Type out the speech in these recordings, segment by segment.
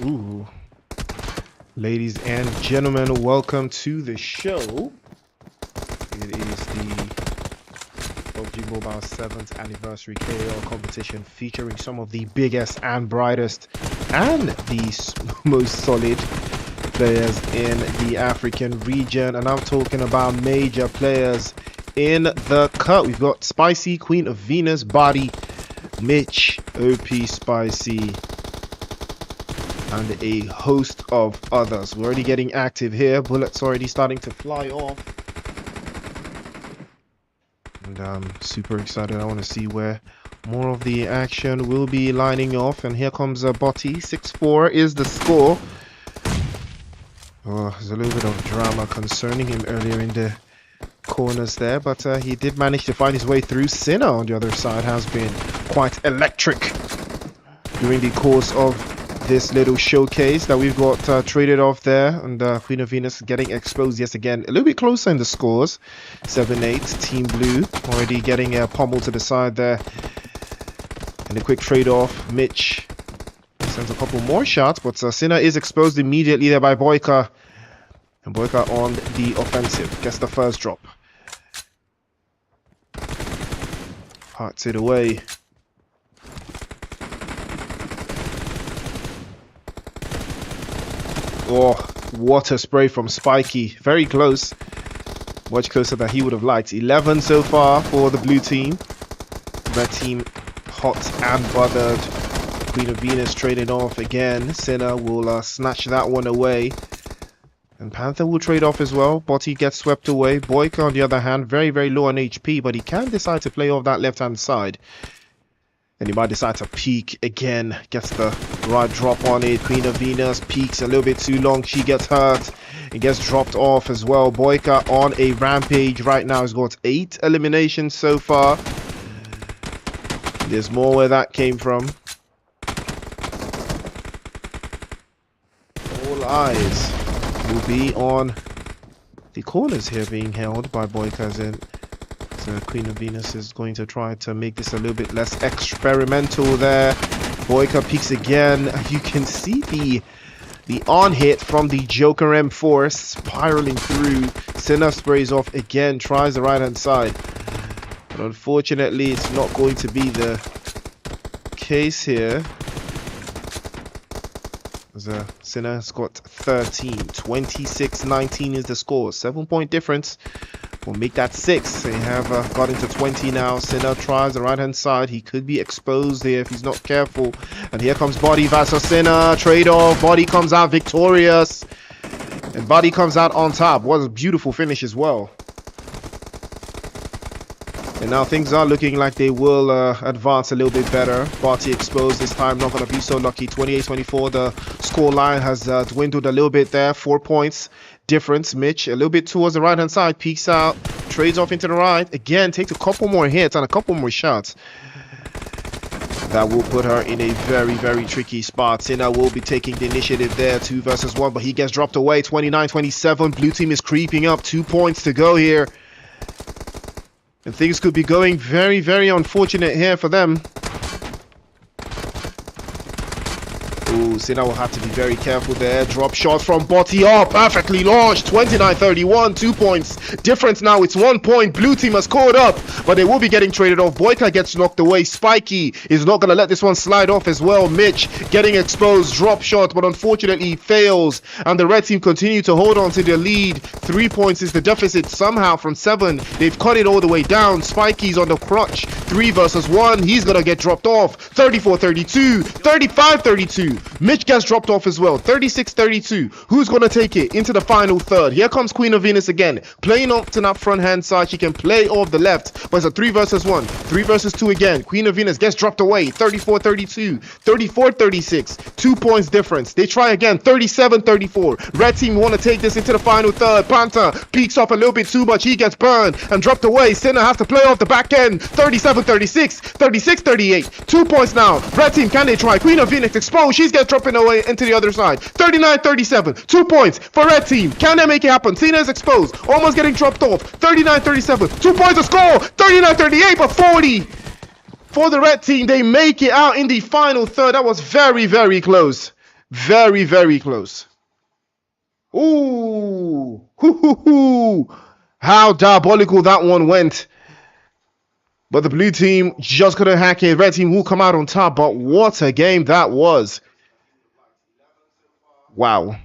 Ooh. Ladies and gentlemen, welcome to the show. It is the PUBG Mobile 7th anniversary KO competition featuring some of the biggest and brightest and the most solid players in the African region. And I'm talking about major players in the cut. We've got Spicy, Queen of Venus, Body, Mitch, OP Spicy, and a host of others. We're already getting active here. Bullets already starting to fly off. And I'm super excited. I want to see where more of the action will be lining off. And here comes Botti. 6-4 is the score. Oh, there's a little bit of drama concerning him earlier in the corners there, but he did manage to find his way through. Sinner on the other side has been quite electric during the course of this little showcase that we've got traded off there. And Queen of Venus getting exposed yet again, a little bit closer in the scores. 7-8 Team Blue already getting a pummel to the side there. And a quick trade off. Mitch sends a couple more shots, but Sinner is exposed immediately there by Boyka. And Boyka on the offensive gets the first drop. Hearts it away. Oh, water spray from Spiky. Very close. Much closer than he would have liked. 11 so far for the blue team. Red team hot and bothered. Queen of Venus trading off again. Sinner will snatch that one away. And Panther will trade off as well. Botti gets swept away. Boyka on the other hand, very, very low on HP, but he can decide to play off that left-hand side. And he might decide to peek again. Gets the right drop on it. Queen of Venus peeks a little bit too long. She gets hurt. It gets dropped off as well. Boyka on a rampage right now. He's got 8 eliminations so far. There's more where that came from. All eyes will be on the corners here being held by Boyka. So Queen of Venus is going to try to make this a little bit less experimental there. Boyka peeks again. You can see the on hit from the Joker M4 spiraling through. Sinner sprays off again, tries the right hand side. But unfortunately it's not going to be the case here. Sinner has got 13. 26-19 is the score. 7-point difference. We'll make that 6. They have got into 20 now. Sinner tries the right hand side. He could be exposed here if he's not careful. And here comes Body versus Sinner. Trade off. Body comes out victorious. And Body comes out on top. What a beautiful finish as well. And now things are looking like they will advance a little bit better. Body exposed this time. Not going to be so lucky. 28-24. The score line has dwindled a little bit there. 4 points difference. Mitch a little bit towards the right hand side, peeks out, trades off into the right again, takes a couple more hits and a couple more shots. That will put her in a very, very tricky spot. Sinner will be taking the initiative there, 2 versus 1, but he gets dropped away. 29-27. Blue team is creeping up. 2 points to go here, and things could be going very, very unfortunate here for them. Ooh, Sinner will have to be very careful there. Drop shot from Botti. Oh, perfectly launched. 29-31. 2 points difference now. It's 1 point. Blue team has caught up, but they will be getting traded off. Boyka gets knocked away. Spiky is not going to let this one slide off as well. Mitch getting exposed. Drop shot, but unfortunately fails. And the red team continue to hold on to their lead. 3 points is the deficit somehow from 7. They've cut it all the way down. Spiky's on the crutch. 3 versus 1. He's going to get dropped off. 34-32. 35-32. Mitch gets dropped off as well. 36-32. Who's going to take it into the final third? Here comes Queen of Venus again. Playing off to that front hand side. She can play off the left, but it's a 3 versus 1. 3 versus 2 again. Queen of Venus gets dropped away. 34-32. 34-36. 2 points difference. They try again. 37-34. Red team want to take this into the final third. Panther peeks off a little bit too much. He gets burned and dropped away. Sinner has to play off the back end. 37-36. 36-38. 2 points now. Red team, can they try? Queen of Venus exposed. She's gets dropping away into the other side. 39-37. 2 points for red team. Can they make it happen? Cena is exposed. Almost getting dropped off. 39-37. 2 points to score. 39-38, but 40 for the red team. They make it out in the final third. That was very, very close. Very, very close. Ooh. Hoo, hoo, hoo. How diabolical that one went. But the blue team just couldn't hack it. Red team will come out on top. But what a game that was. Wow.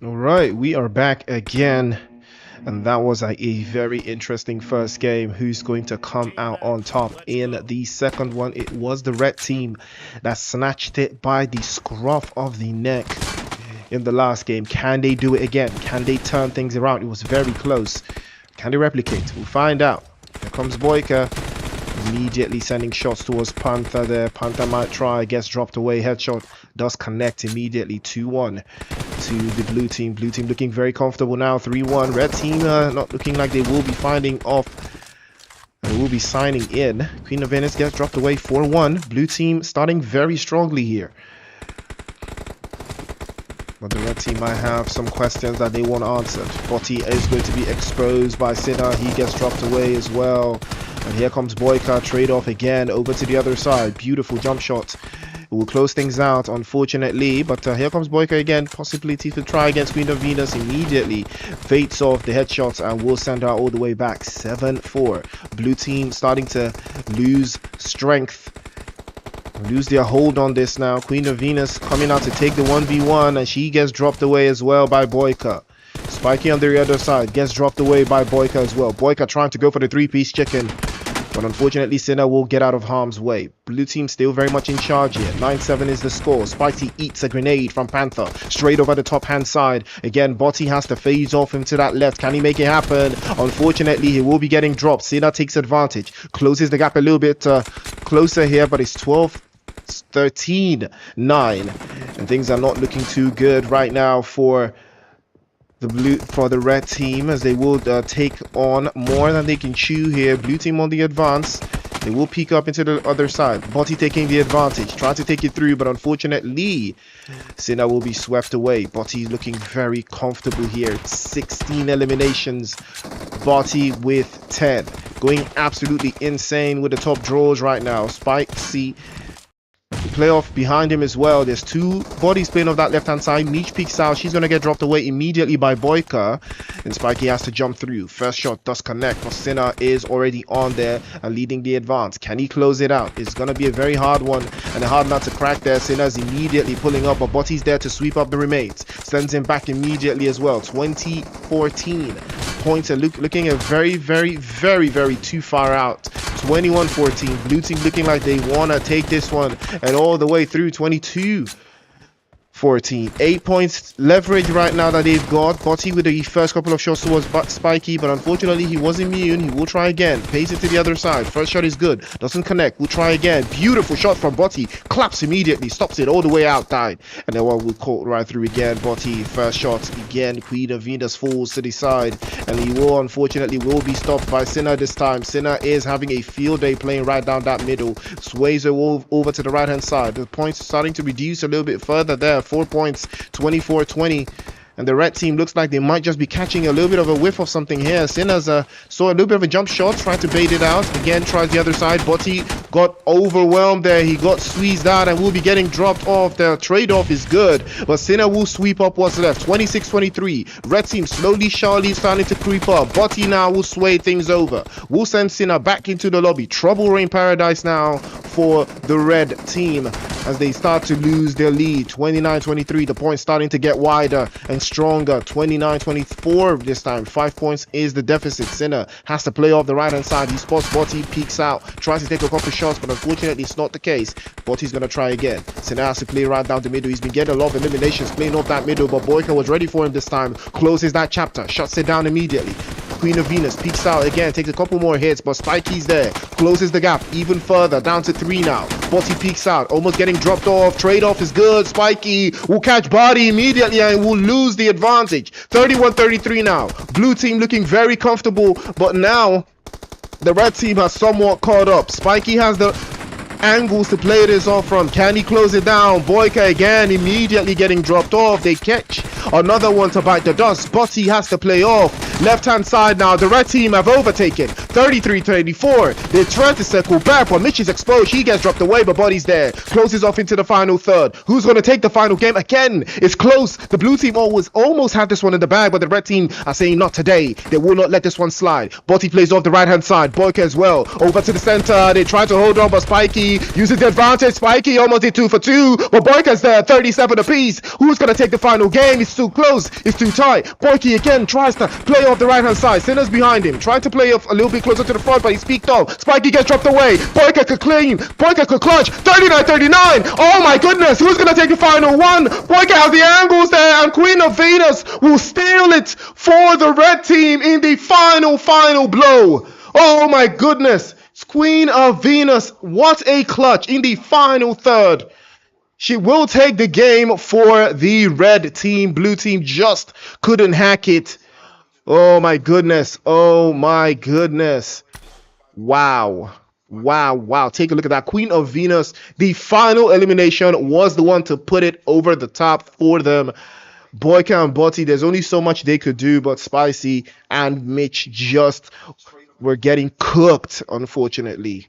All right, we are back again. And that was a very interesting first game. Who's going to come out on top in the second one? It was the red team that snatched it by the scruff of the neck in the last game. Can they do it again? Can they turn things around? It was very close. Can they replicate? We'll find out. Here comes Boyka. Immediately sending shots towards Panther there. Panther might try, gets dropped away. Headshot does connect immediately. 2-1 to the blue team. Blue team looking very comfortable now. 3-1. Red team not looking like they will be finding off. They will be signing in. Queen of Venice gets dropped away. 4-1. Blue team starting very strongly here. But the red team might have some questions that they want answered. Botti is going to be exposed by Sinner. He gets dropped away as well. And here comes Boyka, trade off again over to the other side. Beautiful jump shot. It will close things out, unfortunately. But here comes Boyka again. Possibility to try against Queen of Venus. Immediately fates off the headshots and will send her all the way back. 7-4. Blue team starting to lose strength. Lose their hold on this now. Queen of Venus coming out to take the 1v1. And she gets dropped away as well by Boyka. Spiky on the other side gets dropped away by Boyka as well. Boyka trying to go for the three-piece chicken. But unfortunately, Sinner will get out of harm's way. Blue team still very much in charge here. 9-7 is the score. Spiky eats a grenade from Panther. Straight over the top-hand side. Again, Botti has to phase off him to that left. Can he make it happen? Unfortunately, he will be getting dropped. Sinner takes advantage. Closes the gap a little bit closer here, but it's 12-13-9. And things are not looking too good right now for the red team, as they will take on more than they can chew here. Blue team on the advance. They will peek up into the other side. Botti taking the advantage, trying to take it through, but unfortunately Sinner will be swept away. Botti looking very comfortable here. 16 eliminations. Botti with 10, going absolutely insane with the top draws right now. Spicy playoff behind him as well. There's two bodies playing off that left hand side. Meech peeks out. She's gonna get dropped away immediately by Boyka, and Spiky has to jump through. First shot does connect, but Sinner is already on there and leading the advance. Can he close it out? It's gonna be a very hard one and a hard nut to crack there. Sinner's immediately pulling up, but Botti's there to sweep up the remains. Sends him back immediately as well. 20-14. Points are looking a very too far out. 21-14. Blue team looking like they want to take this one and all the way through. 22-14. 8 points leverage right now that they've got. Botti with the first couple of shots towards Spiky, but unfortunately he was immune. He will try again. Pays it to the other side. First shot is good. Doesn't connect. We'll try again. Beautiful shot from Botti. Claps immediately. Stops it all the way out. Died. And then one will caught right through again. Botti, first shot again. Queen of Venus falls to the side. And he will unfortunately be stopped by Sinner this time. Sinner is having a field day playing right down that middle. Sways over to the right hand side. The points starting to reduce a little bit further there. 4 points, 24-20. And the red team looks like they might just be catching a little bit of a whiff of something here. Sinners saw a little bit of a jump shot, tried to bait it out. Again, tries the other side. Botti got overwhelmed there. He got squeezed out and will be getting dropped off. The trade-off is good, but Sinner will sweep up what's left. 26-23. Red team slowly, surely starting to creep up. Botti now will sway things over. Will send Sinner back into the lobby. Trouble reign paradise now for the red team as they start to lose their lead. 29-23. The points starting to get wider and stronger. 29-24 this time. 5 points is the deficit. Sinner has to play off the right hand side. He spots Botti, peeks out, tries to take a couple shots, but unfortunately it's not the case. Botti's gonna try again. Sinner has to play right down the middle. He's been getting a lot of eliminations playing off that middle, but Boyka was ready for him this time. Closes that chapter, shuts it down immediately. Queen of Venus peeks out again, takes a couple more hits, but Spiky's there. Closes the gap even further, down to 3 now. Botti peeks out, almost getting dropped off. Trade-off is good. Spiky will catch Body immediately and will lose the advantage. 31-33 now. Blue team looking very comfortable, but now the red team has somewhat caught up. Spiky has the angles to play this off from. Can he close it down? Boyka again immediately getting dropped off. They catch another one to bite the dust. Botti has to play off. Left hand side now. The red team have overtaken. 33-34. They try to circle back, but Mitch is exposed. He gets dropped away, but Body's there. Closes off into the final third. Who's going to take the final game? Again, it's close. The blue team almost had this one in the bag, but the red team are saying not today. They will not let this one slide. Botti plays off the right-hand side. Boyka as well. Over to the center. They try to hold on, but Spiky uses the advantage. Spiky almost did 2 for 2, but Boyka's there. 37 apiece. Who's going to take the final game? It's too close. It's too tight. Boyki again tries to play off the right-hand side. Sinner's behind him. Trying to play off a little bit closer to the front, but he's peeked off. Spiky gets dropped away. Boyka could clean. Boyka could clutch. 39-39. Oh my goodness. Who's going to take the final one? Boyka has the angles there, and Queen of Venus will steal it for the red team in the final blow. Oh my goodness. Queen of Venus. What a clutch in the final third. She will take the game for the red team. Blue team just couldn't hack it. Oh my goodness. Oh my goodness. Wow. Take a look at that. Queen of Venus. The final elimination was the one to put it over the top for them. Boyka and Botti, there's only so much they could do, but Spicy and Mitch just were getting cooked, unfortunately.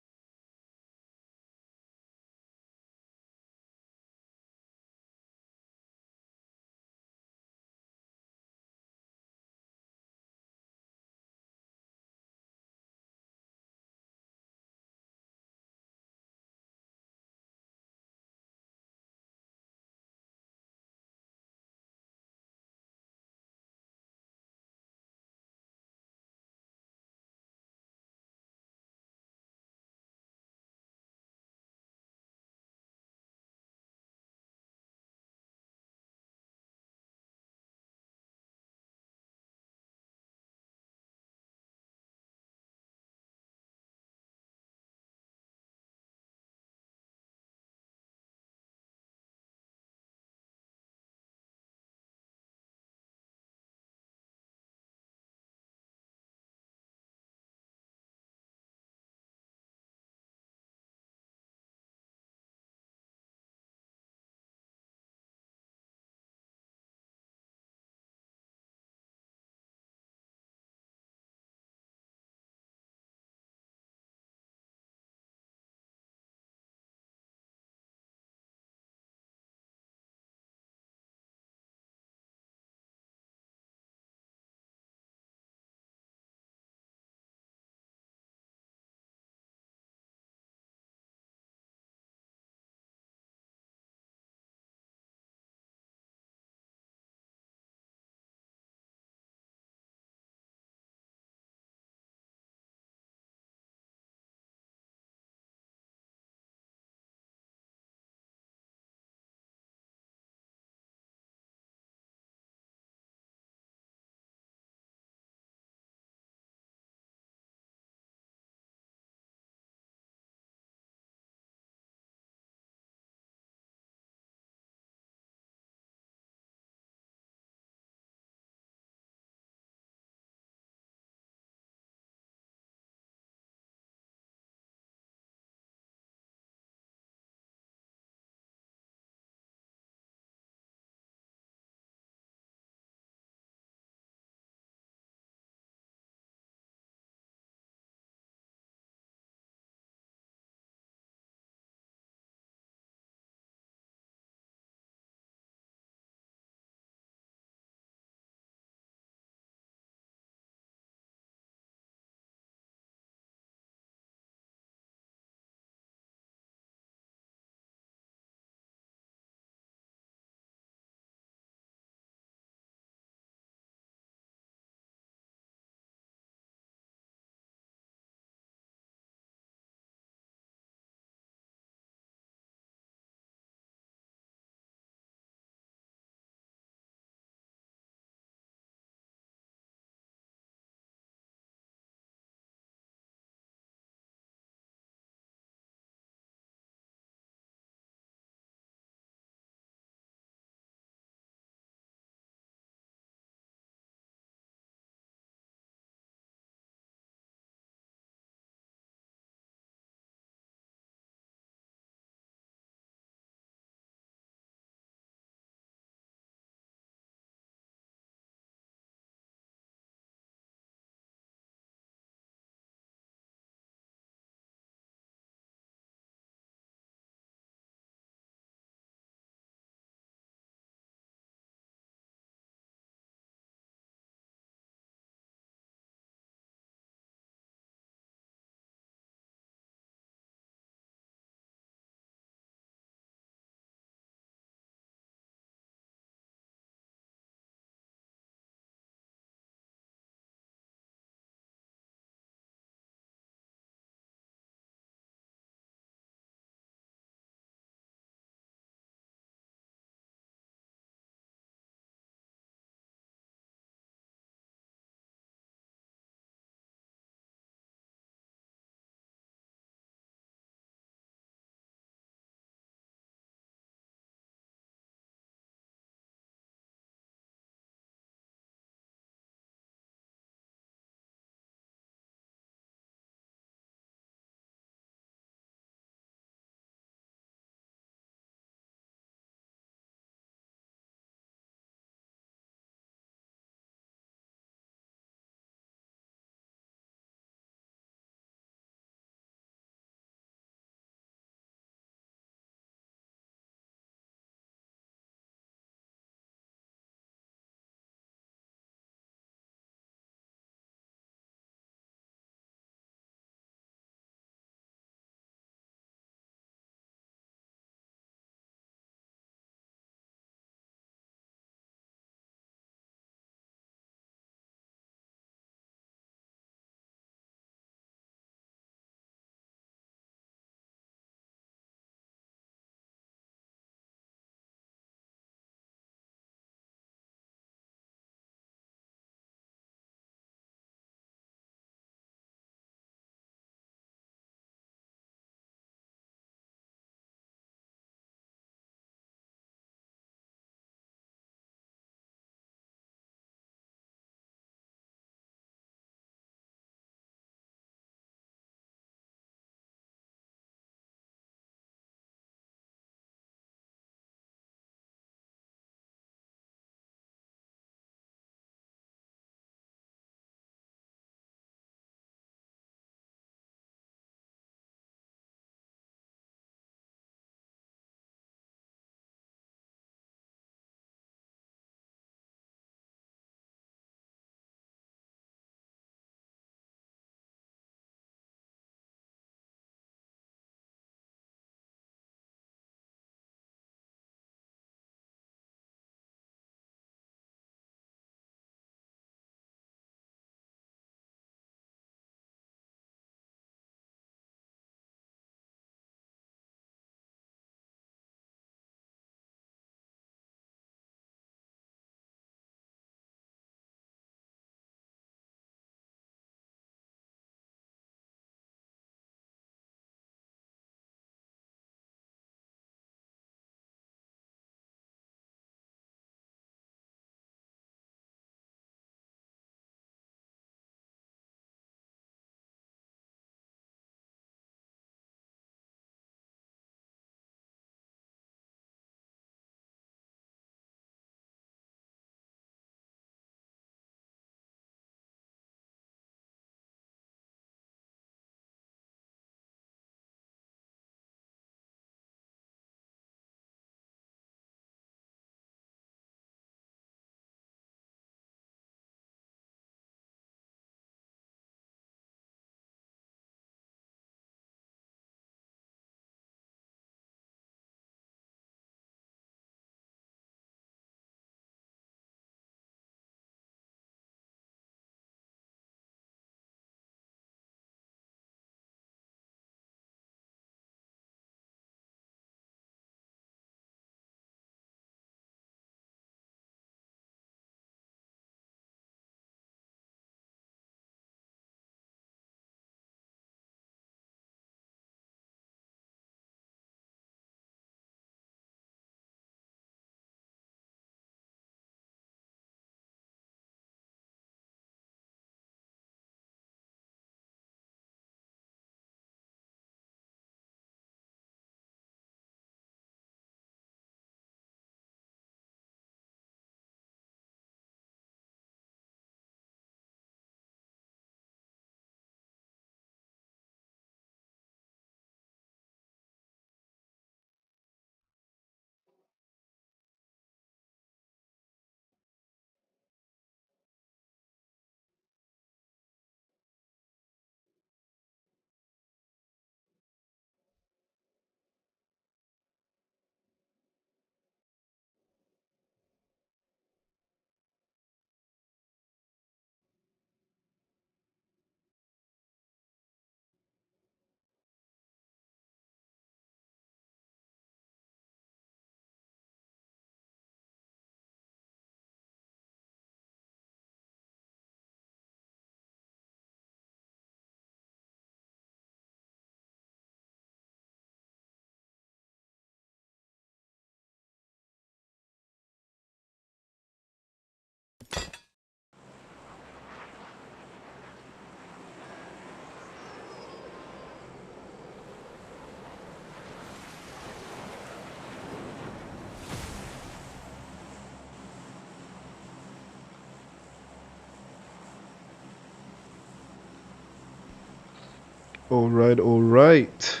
All right, all right.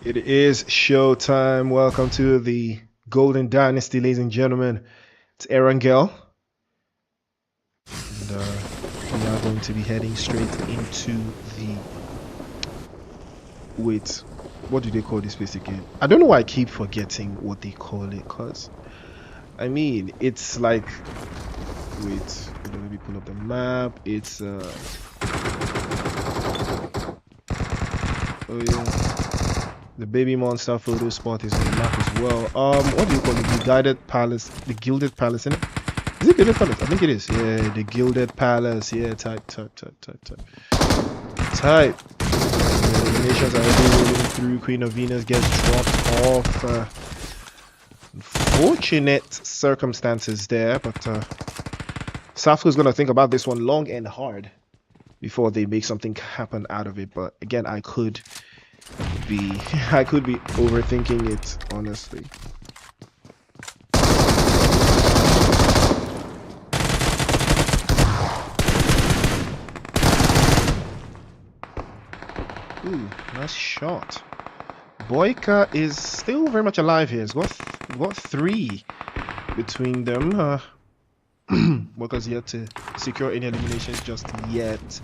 It is showtime. Welcome to the Golden Dynasty, ladies and gentlemen. It's Erangel. And we are going to be heading straight into the... Wait, what do they call this place again? I don't know why I keep forgetting what they call it, because... I mean, it's like... Wait, let me pull up the map. It's... Oh, yeah. The baby monster photo spot is on the map as well. What do you call it? The guided palace, the gilded palace, isn't it? Is it gilded palace? I think it is. Yeah, the gilded palace. Yeah, type. Eliminations are rolling through. Queen of Venus gets dropped off. Unfortunate circumstances there, but Safko's gonna think about this one long and hard before they make something happen out of it. But again, I could be overthinking it, honestly. Ooh, nice shot. Boyka is still very much alive here. He's got 3 between them. Boyka's yet to secure any eliminations just yet.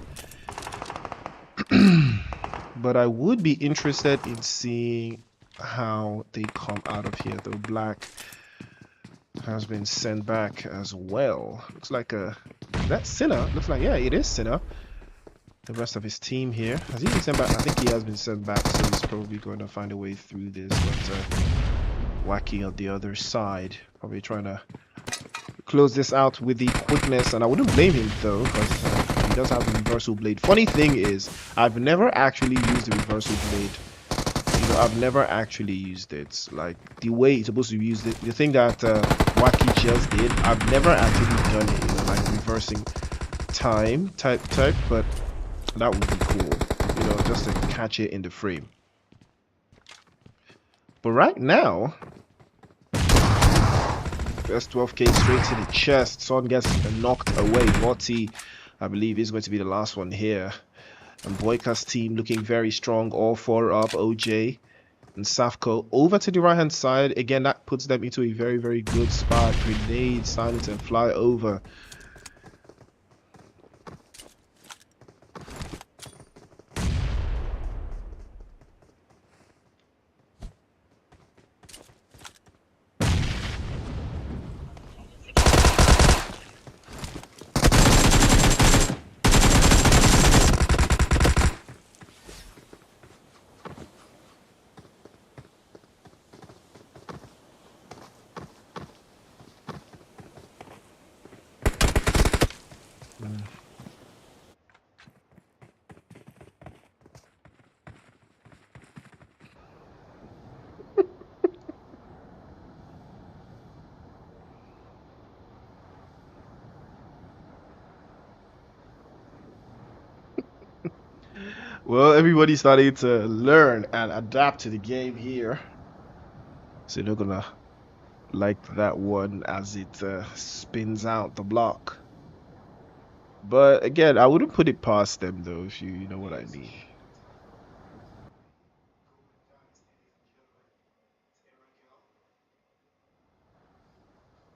But I would be interested in seeing how they come out of here. Though Black has been sent back as well. Looks like that's Sinner. Looks like, yeah, it is Sinner. The rest of his team here. Has he been sent back? I think he has been sent back, so he's probably going to find a way through this. But Wacky on the other side, probably trying to close this out with the quickness. And I wouldn't blame him though, because he does have the reversal blade. Funny thing is, I've never actually used the reversal blade. You know, I've never actually used it. Like the way it's supposed to be used. The thing that Wacky just did, I've never actually done it. You know, like reversing time type. But that would be cool. You know, just to catch it in the frame. But right now, first 12k straight to the chest. Son gets knocked away. Morty, I believe, is going to be the last one here. And Boyka's team looking very strong. All 4 up. OJ and Safko over to the right hand side. Again, that puts them into a very, very good spot. Grenade, silence, and fly over. Well, everybody's starting to learn and adapt to the game here. So they're gonna like that one as it spins out the block. But again, I wouldn't put it past them though, if you know what I mean.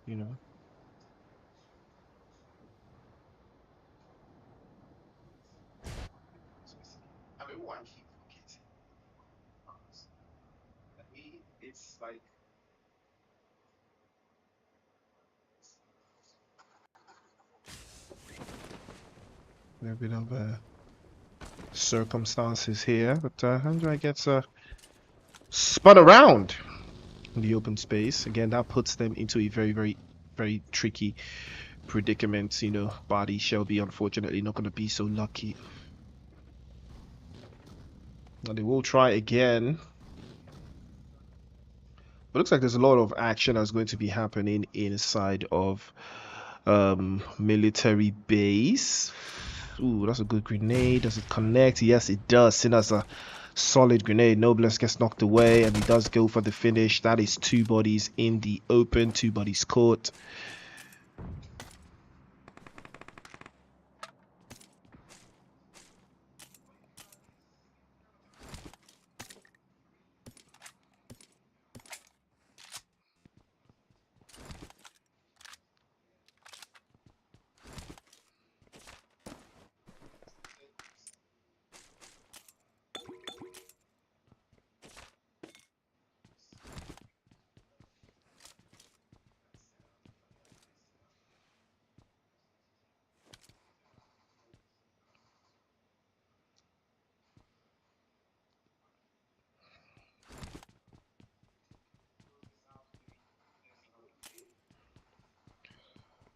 You know. I mean, why keep forgetting? I mean, it's like a bit of circumstances here, but Andrea gets spun around in the open space. Again, that puts them into a very, very, very tricky predicament. You know, Body Shelby, unfortunately, not going to be so lucky. Now they will try again. But looks like there's a lot of action that's going to be happening inside of military base. Ooh, that's a good grenade. Does it connect? Yes, it does. Sinner's a solid grenade. Noblesse gets knocked away, and he does go for the finish. That is 2 bodies in the open, 2 bodies caught.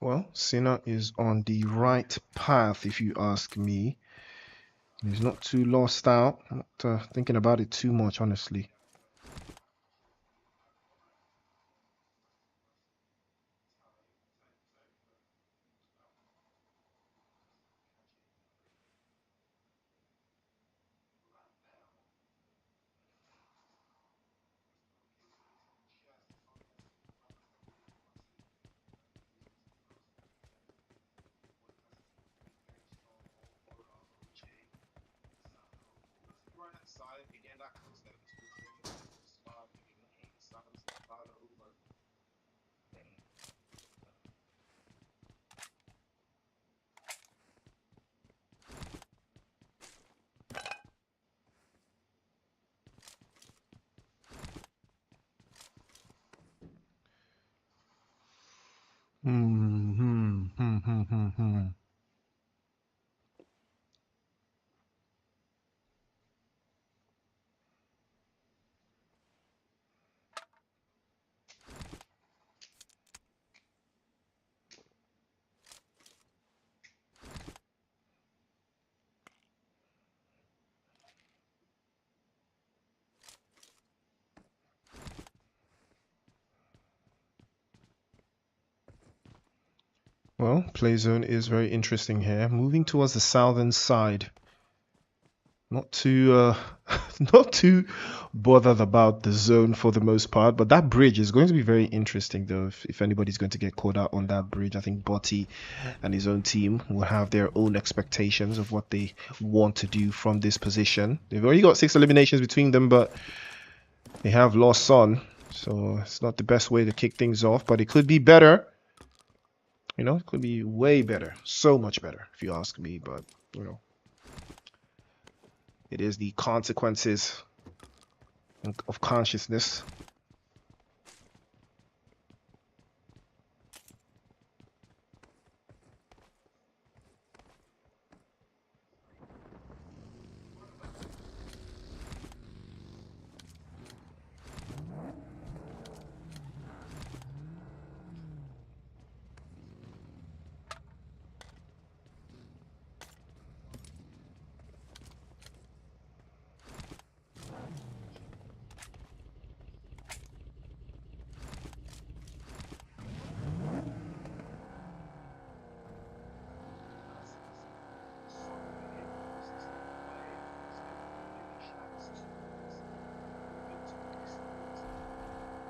Well, Sinner is on the right path, if you ask me. He's not too lost out. I'm not thinking about it too much, honestly. Hmm, hmm, hmm, hmm, hmm, hmm. Well, play zone is very interesting here. Moving towards the southern side. Not too not too bothered about the zone for the most part, but that bridge is going to be very interesting though. If anybody's going to get caught out on that bridge, I think Botti and his own team will have their own expectations of what they want to do from this position. They've already got 6 eliminations between them, but they have lost Son, so it's not the best way to kick things off, but it could be better. You know, it could be way better. So much better, if you ask me, but you know, it is the consequences of consciousness.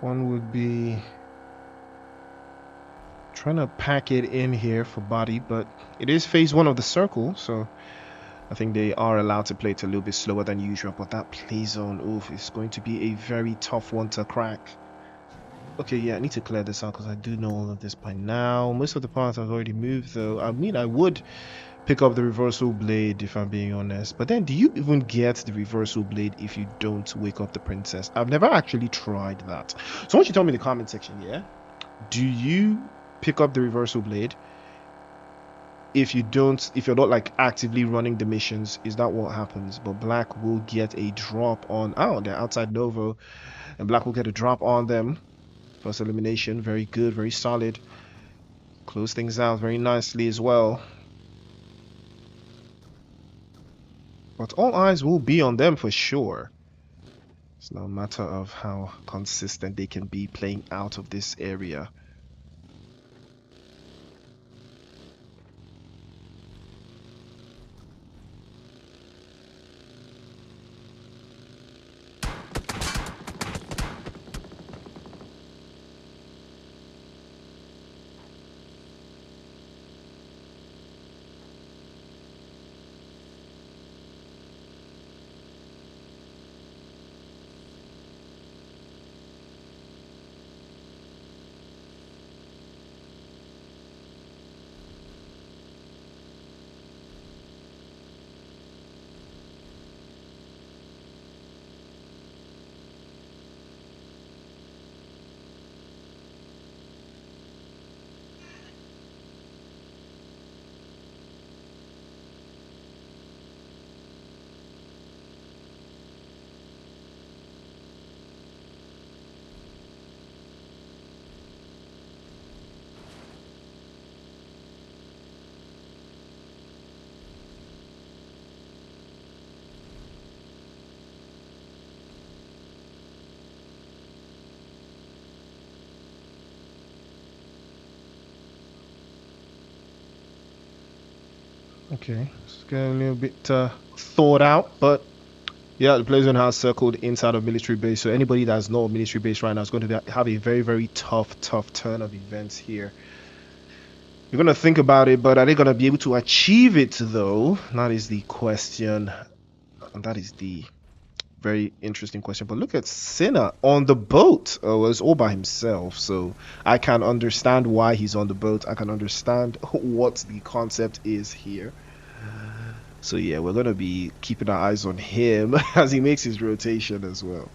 One would be trying to pack it in here for body, but it is phase 1 of the circle, so I think they are allowed to play it a little bit slower than usual, but that play zone, oof, is going to be a very tough one to crack. Okay, yeah, I need to clear this out because I do know all of this by now. Most of the parts I've already moved, though. I mean, I would pick up the reversal blade if I'm being honest, but then do you even get the reversal blade if you don't wake up the princess? I've never actually tried that. So why don't you tell me in the comment section, yeah? Do you pick up the reversal blade if you're not like actively running the missions? Is that what happens? But black will get a drop on, oh, they're outside Novo, and black will get a drop on them. First elimination, very good, very solid. Close things out very nicely as well. But all eyes will be on them for sure. It's no matter of how consistent they can be playing out of this area. Okay, it's getting a little bit thought out, but yeah, the play zone has circled inside of military base. So anybody that's not military base right now is going to have a very, very tough turn of events here. You're going to think about it, but are they going to be able to achieve it though? That is the question. And that is the very interesting question. But look at Sinner on the boat. Oh, it's all by himself. So I can understand why he's on the boat. I can understand what the concept is here. So yeah, we're gonna be keeping our eyes on him as he makes his rotation as well.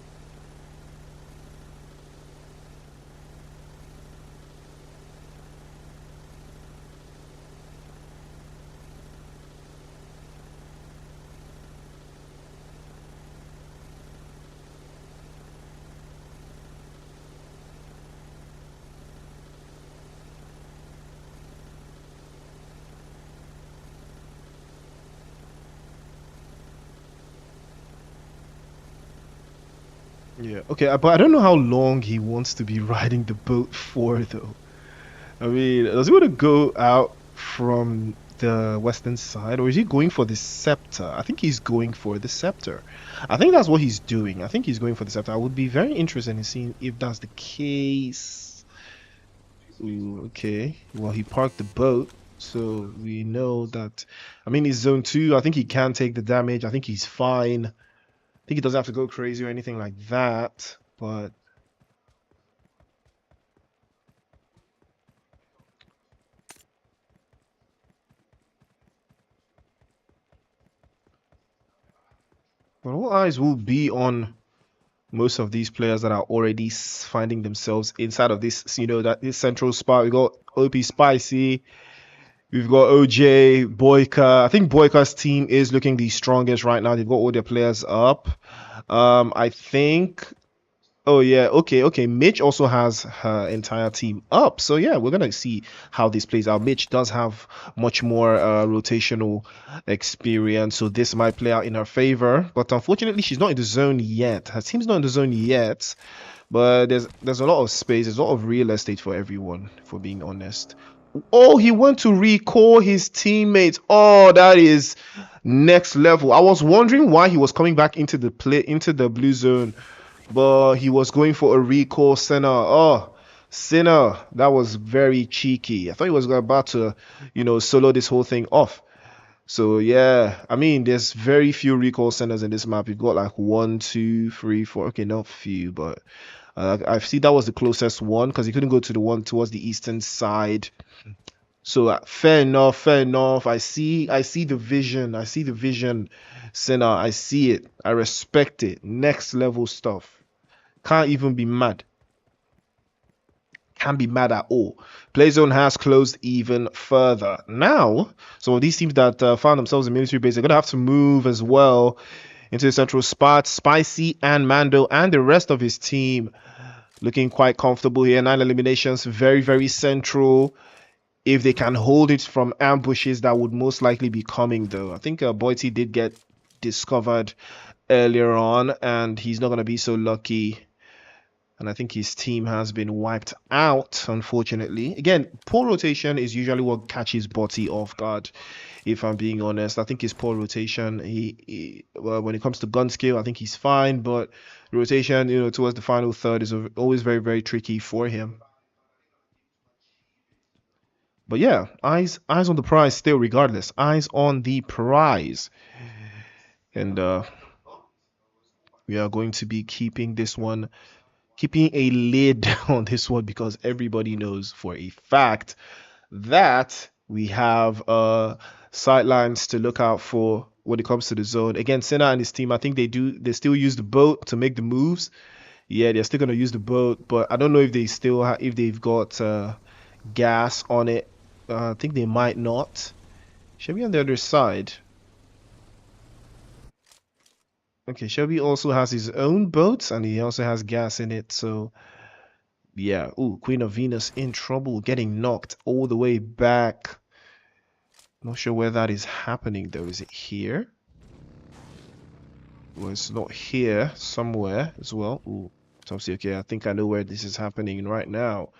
Yeah, okay, but I don't know how long he wants to be riding the boat for though. I mean, does he want to go out from the western side, or is he going for the scepter? I think he's going for the scepter. I think that's what he's doing. I think he's going for the scepter. I would be very interested in seeing if that's the case. Ooh, okay. Well, he parked the boat, so we know that. I mean, he's zone 2. I think he can take the damage. I think he's fine. I think he doesn't have to go crazy or anything like that. But all eyes will be on most of these players that are already finding themselves inside of this, that this central spot. We got OP Spicy, we've got OJ, Boyka. I think Boyka's team is looking the strongest right now. They've got all their players up. I think. Oh yeah, okay. Mitch also has her entire team up. So yeah, we're gonna see how this plays out. Mitch does have much more rotational experience, so this might play out in her favor. But unfortunately, she's not in the zone yet. Her team's not in the zone yet. But there's a lot of space, there's a lot of real estate for everyone, for being honest. Oh, he went to recall his teammates. Oh, that is next level. I was wondering why he was coming back into the blue zone, but he was going for a recall center. Oh, Sinner, that was very cheeky. I thought he was about to, solo this whole thing off. So yeah, I mean, there's very few recall centers in this map. You've got like 1, 2, 3, 4. Okay, not few, but I see that was the closest one because he couldn't go to the one towards the eastern side. So fair enough, fair enough. I see the vision. I see the vision, Sinner. I see it. I respect it. Next level stuff. Can't even be mad. Can't be mad at all. Playzone has closed even further. Now, some of these teams that found themselves in military base, they're gonna have to move as well into the central spot. Spicy and Mando and the rest of his team looking quite comfortable here. 9 eliminations, very, very central. If they can hold it from ambushes, that would most likely be coming though. I think Boyti did get discovered earlier on, and he's not going to be so lucky. And I think his team has been wiped out, unfortunately. Again, poor rotation is usually what catches Botti off guard, if I'm being honest. I think his poor rotation, well, when it comes to gun skill, I think he's fine, but rotation, towards the final third is always very, very tricky for him. But yeah, eyes on the prize still, regardless. Eyes on the prize. And we are going to be keeping a lid on this one, because everybody knows for a fact that we have sidelines to look out for when it comes to the zone. Again, Senna and his team, I think they still use the boat to make the moves. Yeah, they're still gonna use the boat, but I don't know if if they've got gas on it. I think they might not. Shelby on the other side. Okay, Shelby also has his own boat, and he also has gas in it, so yeah. Ooh, Queen of Venus in trouble, getting knocked all the way back. Not sure where that is happening though. Is it here? Well, it's not here. Somewhere as well. Ooh, it's obviously okay. I think I know where this is happening right now.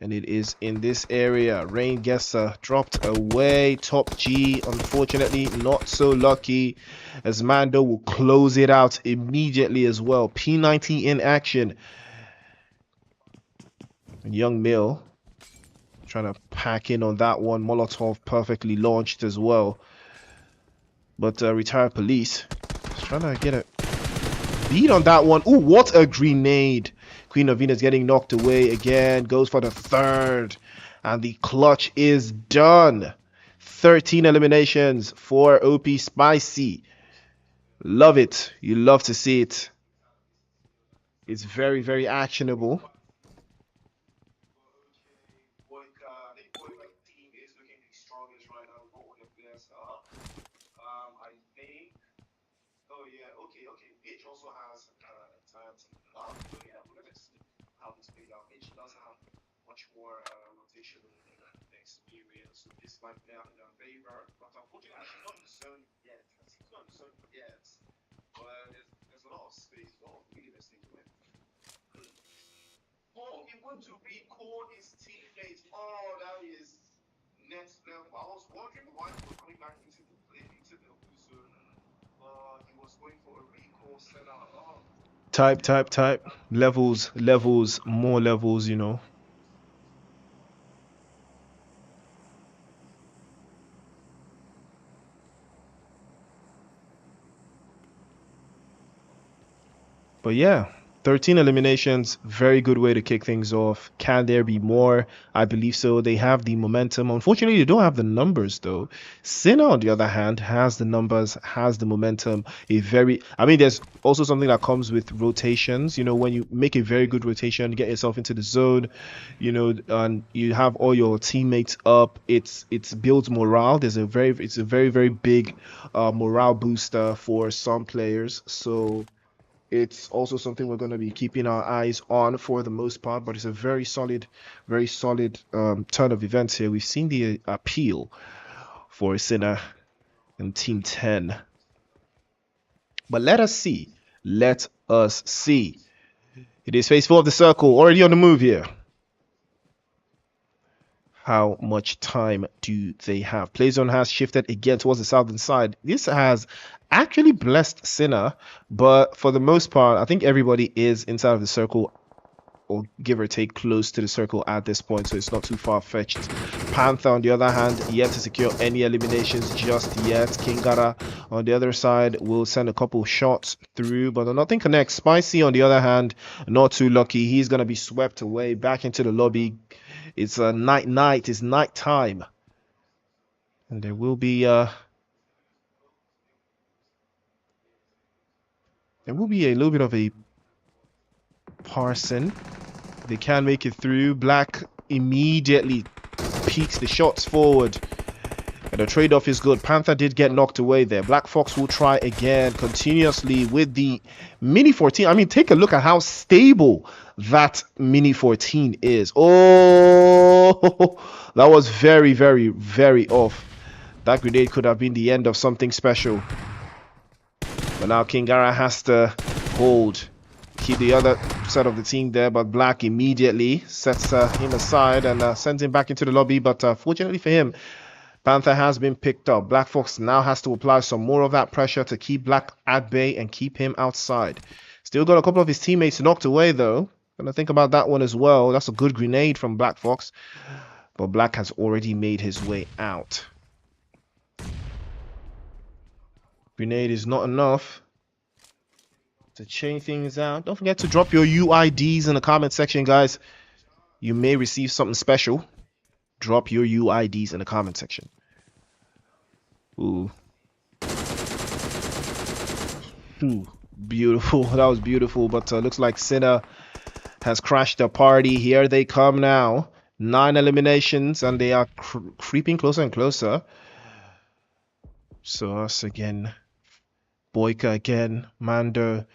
And it is in this area. Rain Gesser dropped away. Top G, unfortunately, not so lucky, as Mando will close it out immediately as well. P90 in action. And Young Mill trying to pack in on that one. Molotov perfectly launched as well. But Retired Police is trying to get a beat on that one. Ooh, what a grenade. Queen of Venus getting knocked away again. Goes for the third. And the clutch is done. 13 eliminations for OP Spicy. Love it. You love to see it. It's very, very actionable. To record his teammates. Oh, that is next level. I was wondering why he was coming back into the Uso. He was going for a recall center. Oh. Type. Levels, more levels, you know. But yeah, 13 eliminations, very good way to kick things off. Can there be more? I believe so. They have the momentum. Unfortunately, they don't have the numbers though. Sinner, on the other hand, has the numbers, has the momentum. There's also something that comes with rotations. You know, when you make a very good rotation, get yourself into the zone, you know, and you have all your teammates up. It's builds morale. It's a very, very big morale booster for some players. So it's also something we're going to be keeping our eyes on for the most part, but it's a very solid turn of events here. We've seen the appeal for Sinner and Team 10. But let us see. Let us see. It is phase 4 of the circle, already on the move here. How much time do they have? Playzone has shifted again towards the southern side. This has actually blessed Sinner, but for the most part, I think everybody is inside of the circle, or give or take close to the circle at this point, so it's not too far-fetched. Panther, on the other hand, yet to secure any eliminations just yet. Kingara, on the other side, will send a couple shots through, but nothing connects. Spicy, on the other hand, not too lucky. He's going to be swept away back into the lobby. It's a night. It's night time. And there will be a little bit of a parsing. They can make it through. Black immediately peeks the shots forward. And the trade-off is good. Panther did get knocked away there. Black Fox will try again continuously with the Mini 14. I mean, take a look at how stable that Mini 14 is. Oh, that was very, very, very off. That grenade could have been the end of something special. But now Kingara has to keep the other side of the team there, but Black immediately sets him aside and sends him back into the lobby. But fortunately for him, Panther has been picked up. Black Fox now has to apply some more of that pressure to keep Black at bay and keep him outside. Still got a couple of his teammates knocked away though. Gonna think about that one as well. That's a good grenade from Black Fox. But Black has already made his way out. Grenade is not enough to chain things out. Don't forget to drop your UIDs in the comment section, guys. You may receive something special. Drop your UIDs in the comment section. Ooh. Beautiful. That was beautiful. But looks like Sinner has crashed the party. Here they come now. 9 eliminations, and they are creeping closer and closer. So us again. Boyka again. Mando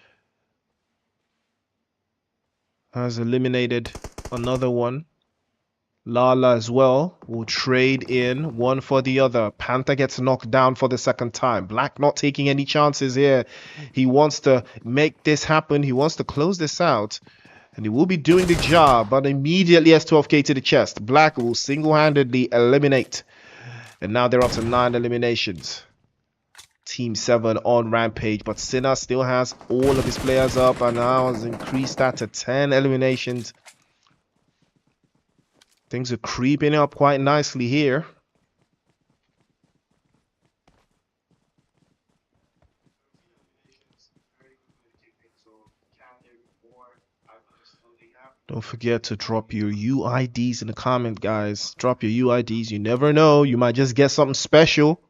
has eliminated another one. Lala as well will trade in one for the other. Panther gets knocked down for the second time. Black not taking any chances here. He wants to make this happen. He wants to close this out. And he will be doing the job, but immediately has 12k to the chest. Black will single-handedly eliminate. And now they're up to 9 eliminations. Team 7 on Rampage, but Sinner still has all of his players up and now has increased that to 10 eliminations. Things are creeping up quite nicely here. Don't forget to drop your UIDs in the comment, guys. Drop your UIDs. You never know. You might just get something special.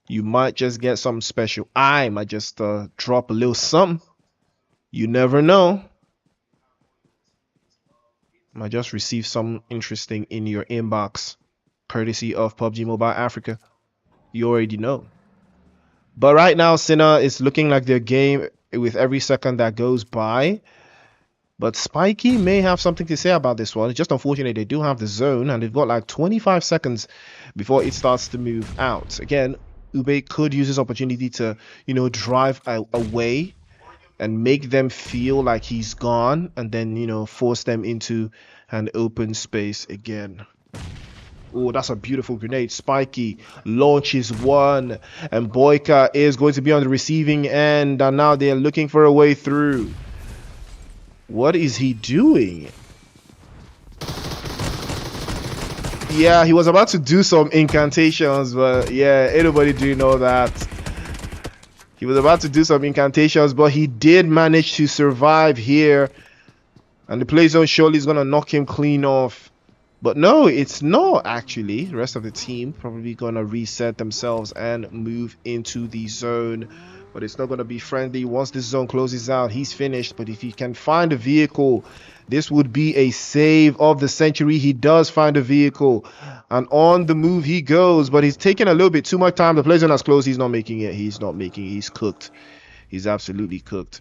You might just get something special. I might just drop a little something. You never know. Might just receive something interesting in your inbox. Courtesy of PUBG Mobile Africa. You already know. But right now, Sinner is looking like their game with every second that goes by. But Spiky may have something to say about this one. It's just unfortunate they do have the zone and they've got like 25 seconds before it starts to move out. Again, Ube could use this opportunity to, drive away and make them feel like he's gone and then, force them into an open space again. Oh, that's a beautiful grenade. Spiky launches one and Boyka is going to be on the receiving end and now they're looking for a way through. What is he doing? Yeah, he was about to do some incantations, but yeah, anybody do know that. He was about to do some incantations, but he did manage to survive here. And the play zone surely is going to knock him clean off. But no, it's not actually. The rest of the team probably going to reset themselves and move into the zone. But it's not going to be friendly. Once this zone closes out, he's finished. But if he can find a vehicle, this would be a save of the century. He does find a vehicle. And on the move he goes. But he's taking a little bit too much time. The play zone has closed. He's not making it. He's not making it. He's cooked. He's absolutely cooked.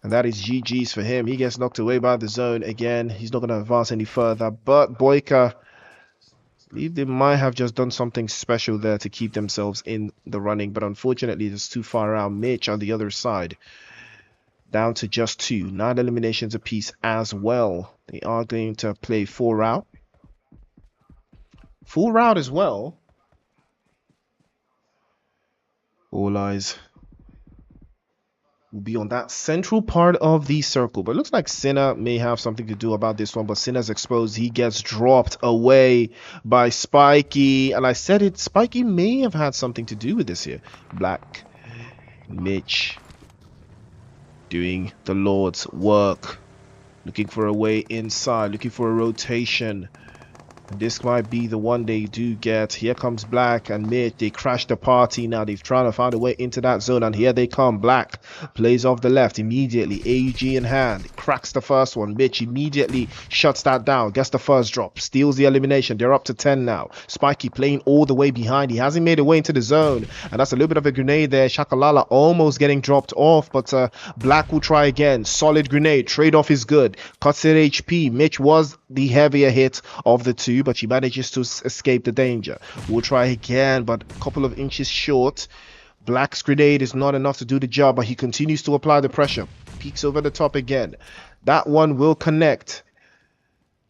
And that is GG's for him. He gets knocked away by the zone again. He's not going to advance any further. But Boyka, I believe they might have just done something special there to keep themselves in the running. But unfortunately, it's too far out. Mitch on the other side. Down to just 2. 9 eliminations apiece as well. They are going to play full route. Full route as well. All eyes will be on that central part of the circle. But it looks like Sinner may have something to do about this one. But Sinner's exposed. He gets dropped away by Spiky. And I said it, Spiky may have had something to do with this here. Black. Mitch. Doing the Lord's work. Looking for a way inside. Looking for a rotation. This might be the one they do get. Here comes Black and Mitch. They crash the party now. They've tried to find a way into that zone. And here they come. Black plays off the left immediately. AUG in hand. Cracks the first one. Mitch immediately shuts that down. Gets the first drop. Steals the elimination. They're up to 10 now. Spiky playing all the way behind. He hasn't made a way into the zone. And that's a little bit of a grenade there. Shakalala almost getting dropped off. But Black will try again. Solid grenade. Trade-off is good. Cuts at HP. Mitch was the heavier hit of the two, but she manages to escape the danger. We'll try again, but a couple of inches short. Black's grenade is not enough to do the job, but he continues to apply the pressure. Peeks over the top again. That one will connect.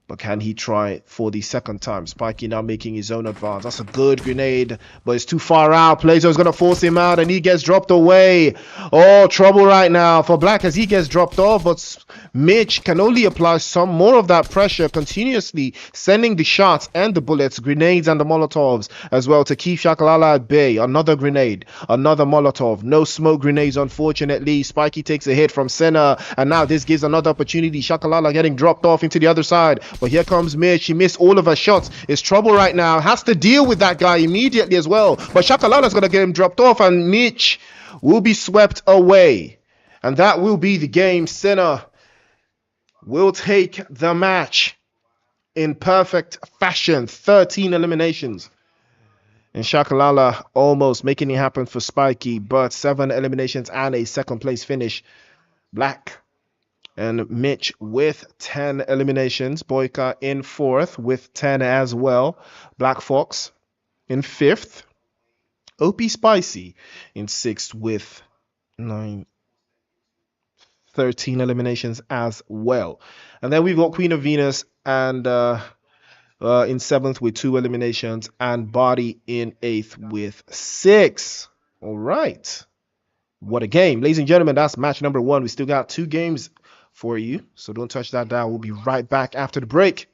But can he try for the second time? Spiky now making his own advance. That's a good grenade, but it's too far out. Plazo is going to force him out, and he gets dropped away. Oh, trouble right now for Black as he gets dropped off. But Mitch can only apply some more of that pressure, continuously sending the shots and the bullets, grenades and the Molotovs as well to keep Shakalala at bay. Another grenade, another Molotov. No smoke grenades, unfortunately. Spiky takes a hit from center, and now this gives another opportunity. Shakalala getting dropped off into the other side. But here comes Mitch. She missed all of her shots. It's trouble right now. Has to deal with that guy immediately as well. But Shakalala's going to get him dropped off, and Mitch will be swept away. And that will be the game. Senna will take the match in perfect fashion. 13 eliminations. And Shakalala almost making it happen for Spiky. But 7 eliminations and a second place finish. Black and Mitch with 10 eliminations. Boyka in 4th with 10 as well. Black Fox in 5th. OP Spicy in 6th with 9. 13 eliminations as well. And then we've got Queen of Venus and in seventh with 2 eliminations, and Body in eighth with 6. All right. What a game. Ladies and gentlemen, that's match number 1. We still got 2 games for you, so don't touch that dial. We'll be right back after the break.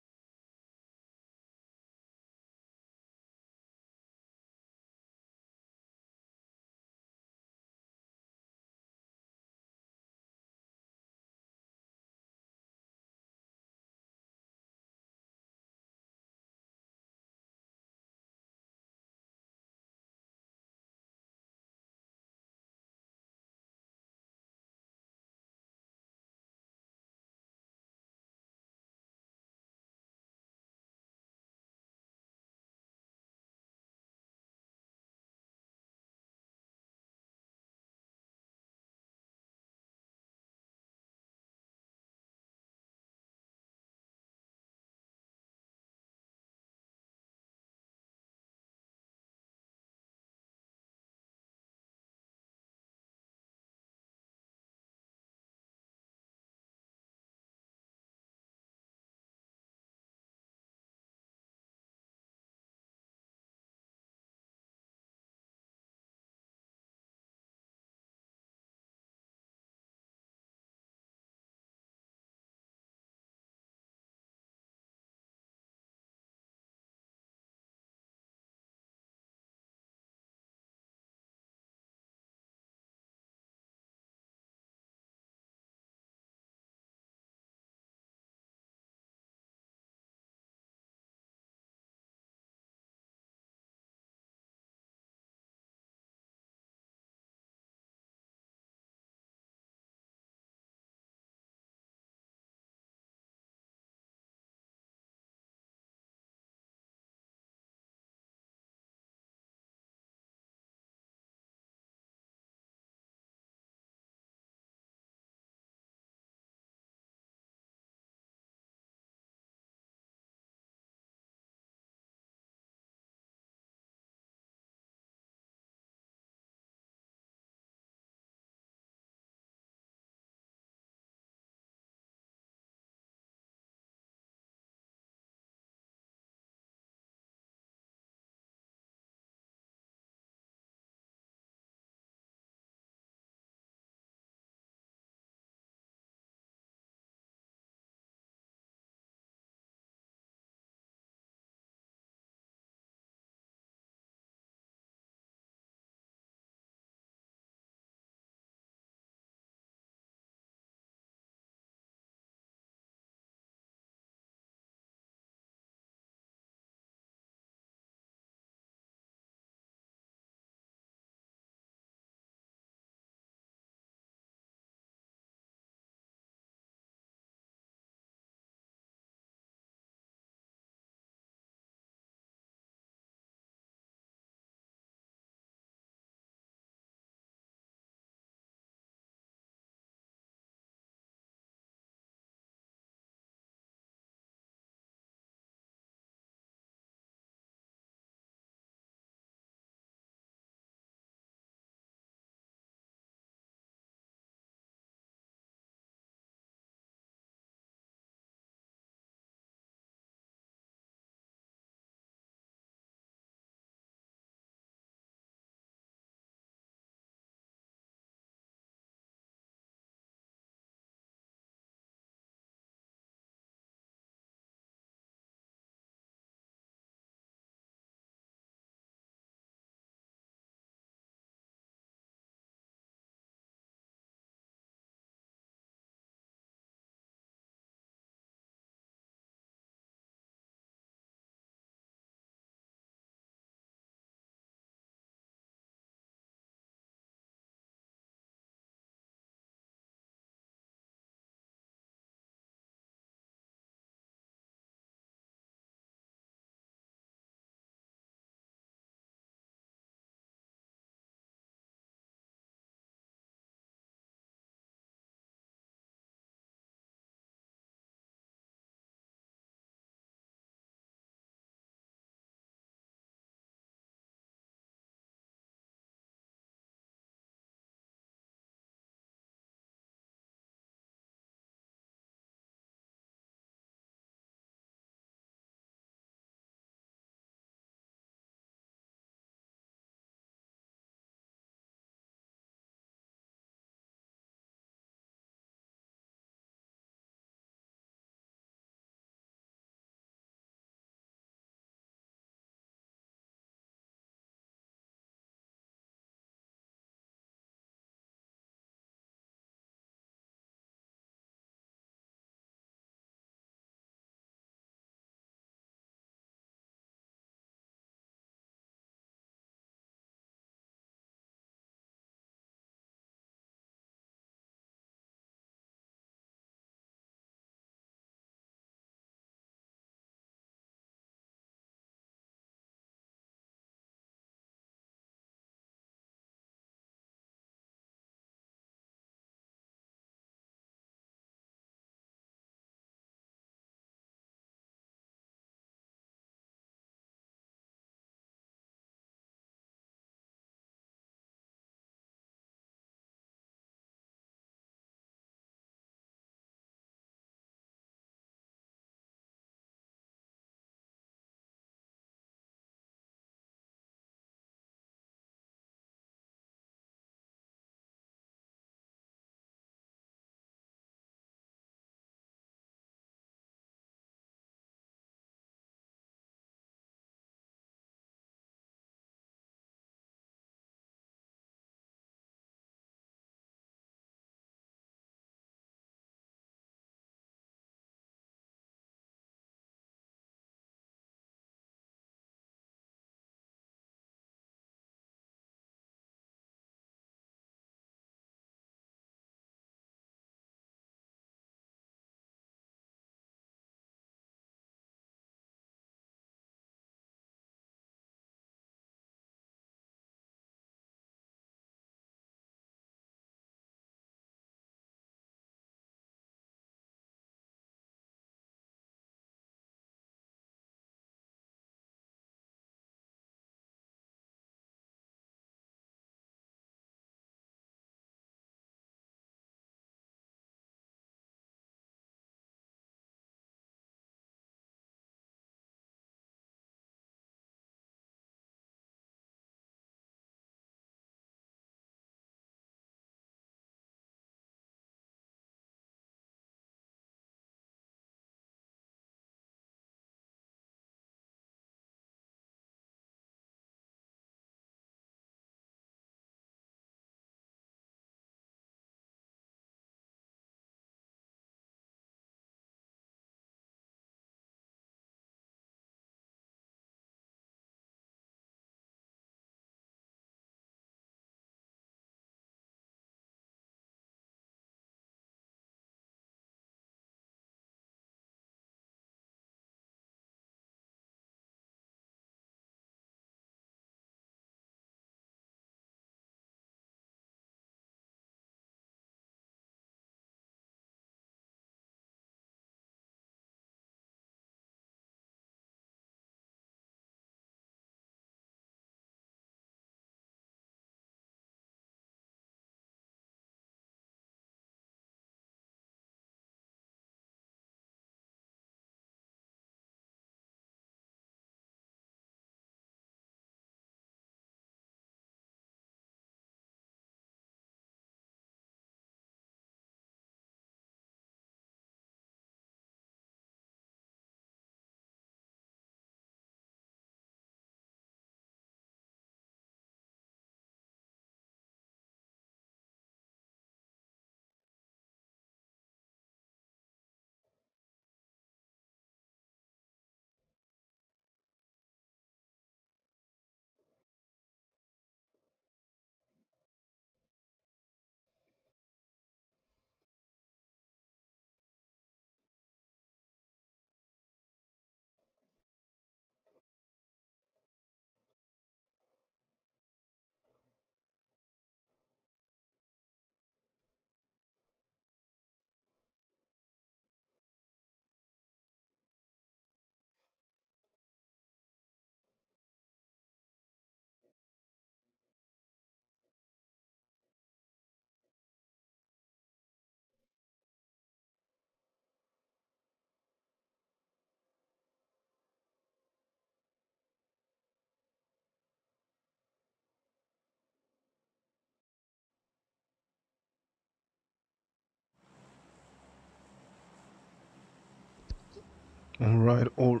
All right, all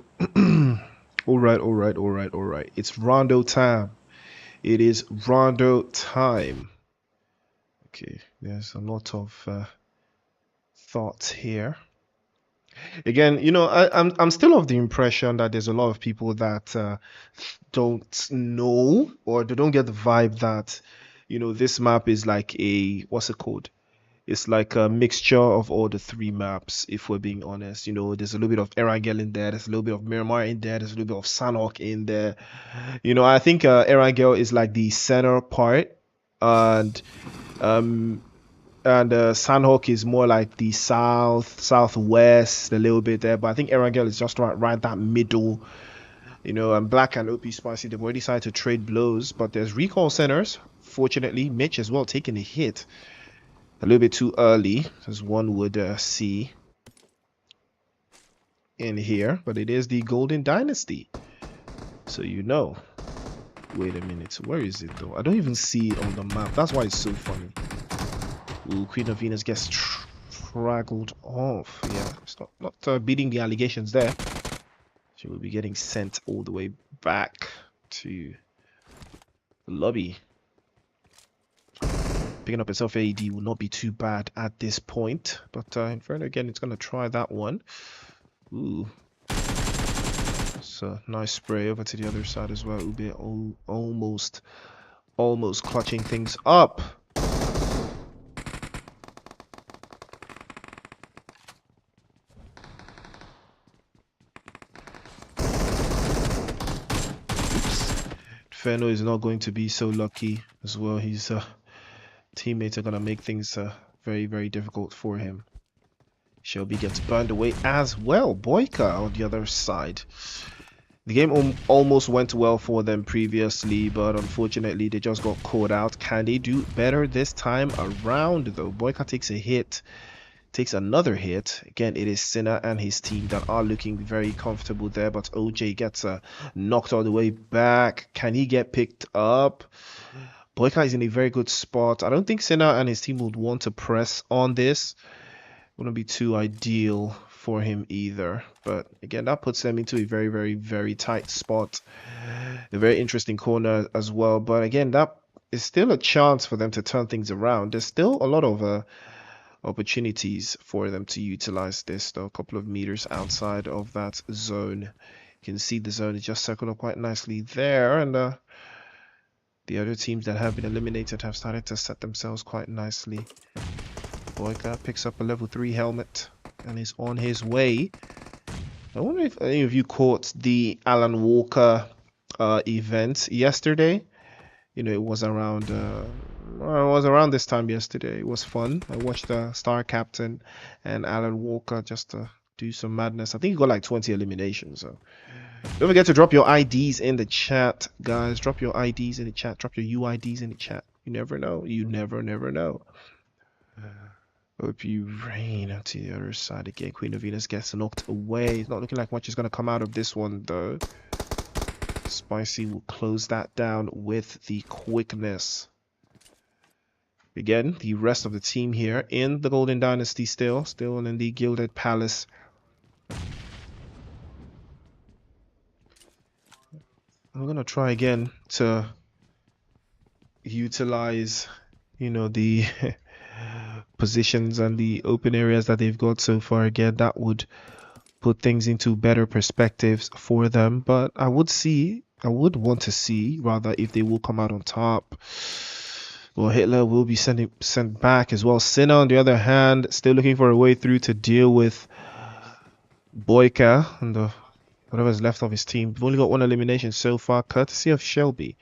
all right. It's rondo time. It is rondo time. Okay, there's a lot of thoughts here. Again, I'm still of the impression that there's a lot of people that don't know, or they don't get the vibe that this map is like a, what's it called? It's like a mixture of all the three maps, if we're being honest. There's a little bit of Erangel in there, there's a little bit of Miramar in there, there's a little bit of Sanhok in there. I think Erangel is like the center part, and um Sanhok is more like the southwest, a little bit there. But I think Erangel is just right that middle. And Black and OP Spicy, they've already decided to trade blows, but there's recall centers. Fortunately, Mitch as well taking a hit a little bit too early, as one would see in here. But it is the Golden Dynasty, so wait a minute, where is it though? I don't even see it on the map. That's why it's so funny. Ooh, Queen of Venus gets straggled off. Yeah, it's not beating the allegations there. She will be getting sent all the way back to the lobby. Picking up itself AED will not be too bad at this point. But Inferno again, it's going to try that one. Ooh. It's a nice spray over to the other side as well. Ube almost clutching things up. Inferno is not going to be so lucky as well. His teammates are going to make things very, very difficult for him. Shelby gets burned away as well. Boyka on the other side. The game almost went well for them previously, but unfortunately they just got caught out. Can they do better this time around though? Boyka takes a hit. Takes another hit. Again, it is Sinner and his team that are looking very comfortable there, but OJ gets knocked all the way back. Can he get picked up? Boyka is in a very good spot. I don't think Sinner and his team would want to press on this. Wouldn't be too ideal for him either. But again, that puts them into a very, very, very tight spot. A very interesting corner as well. But again, that is still a chance for them to turn things around. There's still a lot of opportunities for them to utilize this though. A couple of meters outside of that zone, you can see the zone is just circled up quite nicely there, and the other teams that have been eliminated have started to set themselves quite nicely. Boyka picks up a level 3 helmet and is on his way. I wonder if any of you caught the Alan Walker event yesterday. It was around this time yesterday. It was fun. I watched Star Captain and Alan Walker just to do some madness. I think he got like 20 eliminations. So don't forget to drop your IDs in the chat, guys. Drop your IDs in the chat. Drop your UIDs in the chat. You never know. You never know. Hope you rain to the other side again. Queen of Venus gets knocked away. It's not looking like much is going to come out of this one though. Spicy will close that down with the quickness. Again, the rest of the team here in the Golden Dynasty still in the Gilded Palace. I'm gonna try again to utilize, the positions and the open areas that they've got so far. Again, that would put things into better perspectives for them, but I would want to see rather if they will come out on top. Well, Hitler will be sent back as well. Sinner on the other hand, still looking for a way through to deal with Boyka and whatever's left of his team. We've only got one elimination so far, courtesy of Shelby,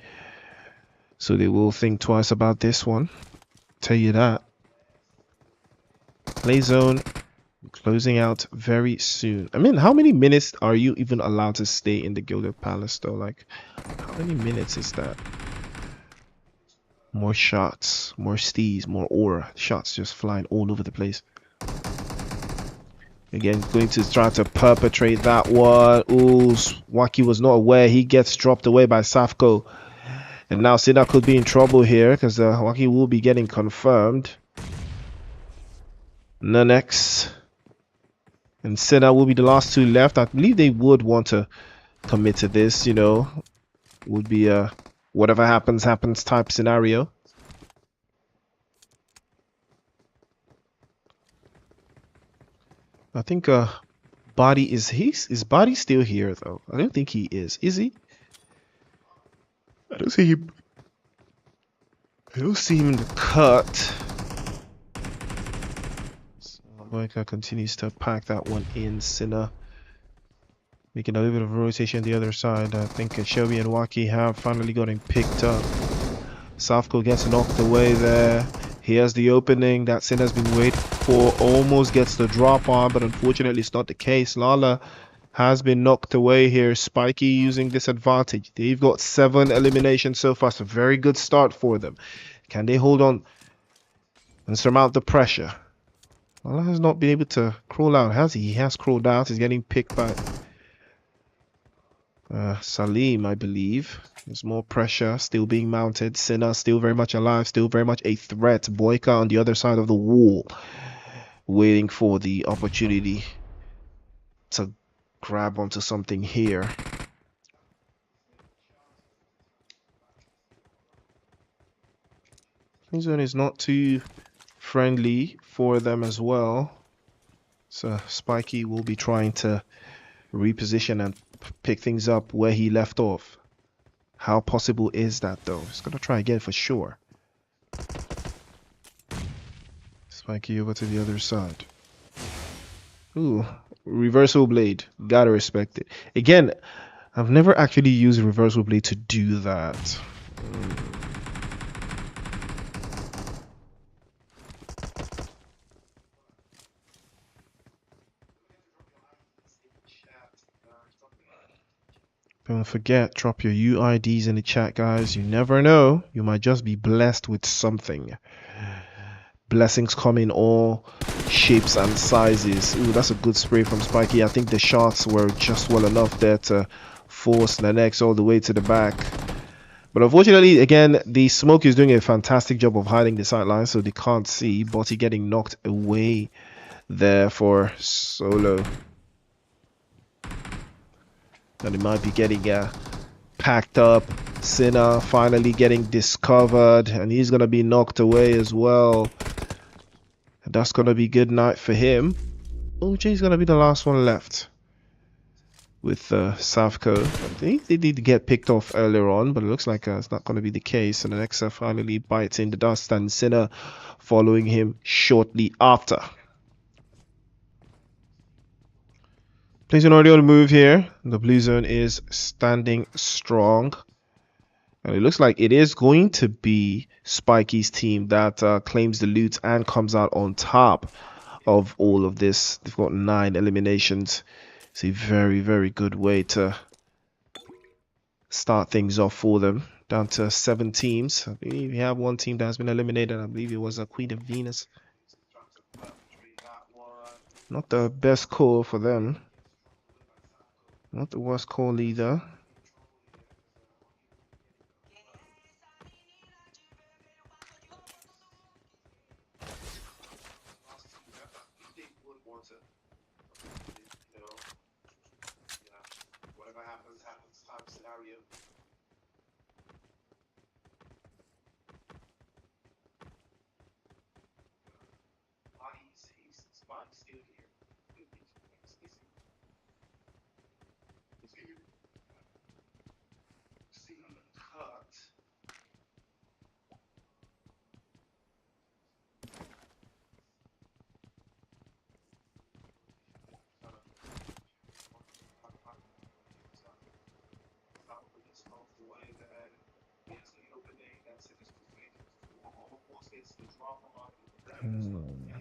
so they will think twice about this one, tell you that. Play zone closing out very soon. I mean, how many minutes are you even allowed to stay in the Gilded Palace though? Like, how many minutes is that? More shots, more stees, more aura. Shots just flying all over the place. Again, going to try to perpetrate that one. Ooh, Waki was not aware. He gets dropped away by Safko. And now Sina could be in trouble here because Waki will be getting confirmed. Nanex And Senna will be the last two left. I believe they would want to commit to this, you know. Would be a whatever happens, happens type scenario. I think Body is Body still here though? I don't think he is. Is he? I don't see him. I don't see him in the cut. So Boyka continues to pack that one in. Sinner making a little bit of a rotation the other side. I think Shelby and Waki have finally gotten picked up. Safko gets knocked away there. He has the opening that Sin has been waiting for. Almost gets the drop on, but unfortunately it's not the case. Lala has been knocked away here. Spiky using this advantage. They've got 7 eliminations so far. It's a very good start for them. Can they hold on and surmount the pressure? Lala has not been able to crawl out, has he? He has crawled out. He's getting picked by Salim, I believe. There's more pressure still being mounted. Sinner still very much alive, still very much a threat. Boyka on the other side of the wall, waiting for the opportunity to grab onto something here. This zone is not too friendly for them as well. So Spiky will be trying to reposition and pick things up where he left off. How possible is that though? He's gonna try again for sure. Spiky over to the other side. Ooh, reversal blade. Gotta respect it. Again, I've never actually used reversal blade to do that. Don't forget, drop your UIDs in the chat, guys. You never know. You might just be blessed with something. Blessings come in all shapes and sizes. Ooh, that's a good spray from Spiky. I think the shots were just well enough there to force Nanex all the way to the back. But unfortunately, again, the smoke is doing a fantastic job of hiding the sideline, so they can't see. Botti getting knocked away there for Solo. And he might be getting packed up. Sinner finally getting discovered, and he's going to be knocked away as well. And that's going to be good night for him. OJ's going to be the last one left with Savco. I think they did get picked off earlier on, but it looks like it's not going to be the case. And the next finally bites in the dust, and Sinner following him shortly after. Plays an already on the move here. The blue zone is standing strong. And it looks like it is going to be Spiky's team that claims the loot and comes out on top of all of this. They've got 9 eliminations. It's a very, very good way to start things off for them. Down to 7 teams. I believe we have one team that has been eliminated. I believe it was a Queen of Venus. Not the best call for them. Not the worst call either. Whatever happens, happens type scenario. He's still here. See on the cut.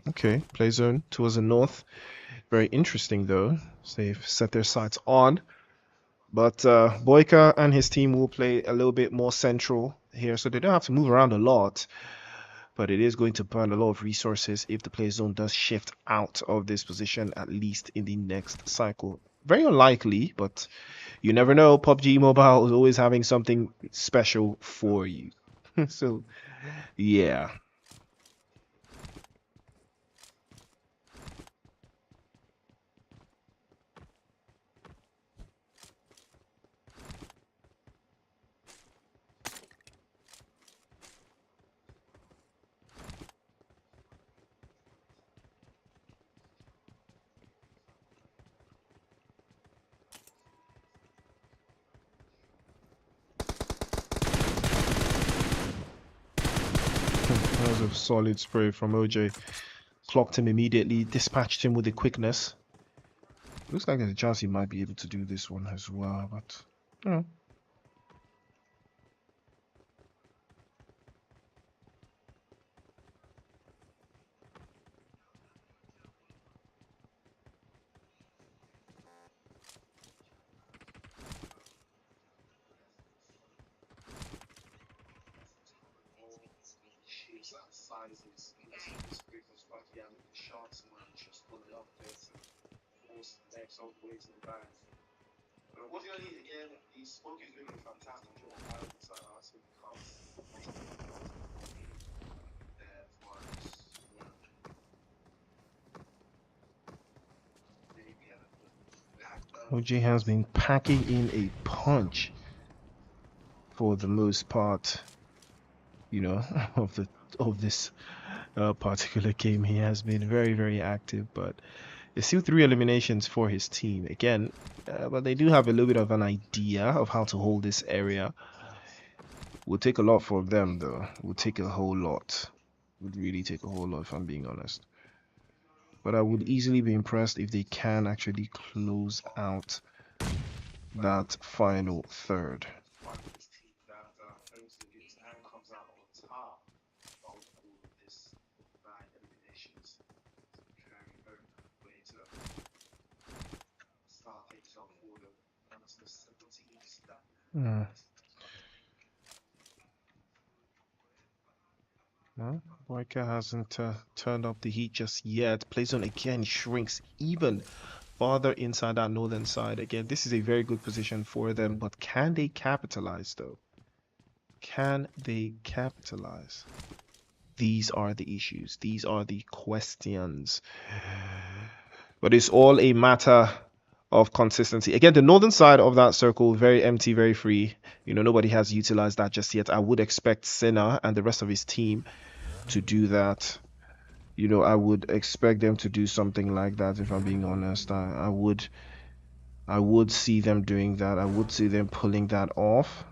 Okay, play zone towards the north. Very interesting though. So they've set their sights on. But Boyka and his team will play a little bit more central here, so they don't have to move around a lot. But it is going to burn a lot of resources if the play zone does shift out of this position, at least in the next cycle. Very unlikely, but you never know. PUBG Mobile is always having something special for you. So, yeah. was a solid spray from OJ. Clocked him immediately, dispatched him with the quickness. Looks like there's a chance he might be able to do this one as well, but you know. OJ has been packing in a punch for the most part, you know, of this particular game. He has been very, very active, but there's still 3 eliminations for his team again, but they do have a little bit of an idea of how to hold this area. Will take a lot for them though. Will take a whole lot. Would really take a whole lot if I'm being honest. But I would easily be impressed if they can actually close out that final third. No, Boyka hasn't turned up the heat just yet. Playzone again shrinks even farther inside that northern side. Again, this is a very good position for them, but can they capitalize though? Can they capitalize? These are the issues. These are the questions. But it's all a matter of consistency. Again, the northern side of that circle, very empty, very free. You know, nobody has utilized that just yet. I would expect Senna and the rest of his team to do that. You know, I would expect them to do something like that, if I'm being honest. I would see them doing that. I would see them pulling that off.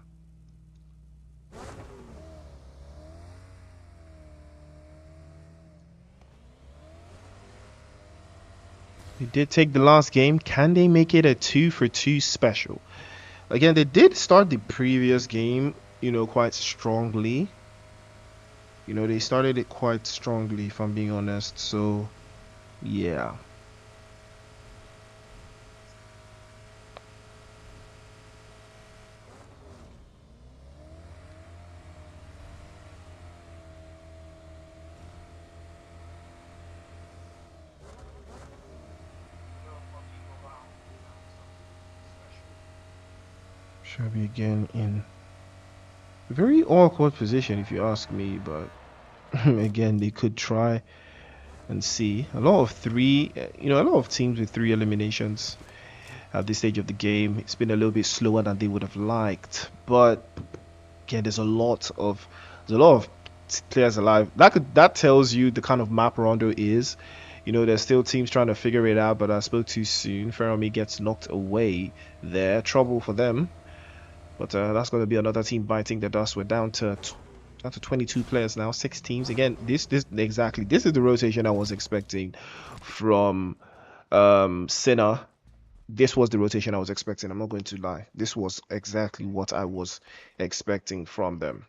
They did take the last game. Can they make it a 2-for-2 special? Again, they did start the previous game, you know, quite strongly. You know, they started it quite strongly, if I'm being honest. So, yeah. Shelby again in a very awkward position, if you ask me, but again, they could try and see. A lot of a lot of teams with 3 eliminations at this stage of the game. It's been a little bit slower than they would have liked, but again, there's a lot of players alive. That tells you the kind of map Rondo is. You know, there's still teams trying to figure it out, but I spoke too soon. Ferrami gets knocked away there. Trouble for them. But that's going to be another team biting the dust. We're down to 22 players now, 6 teams. Again, this is the rotation I was expecting from Senna. This was the rotation I was expecting. I'm not going to lie. This was exactly what I was expecting from them.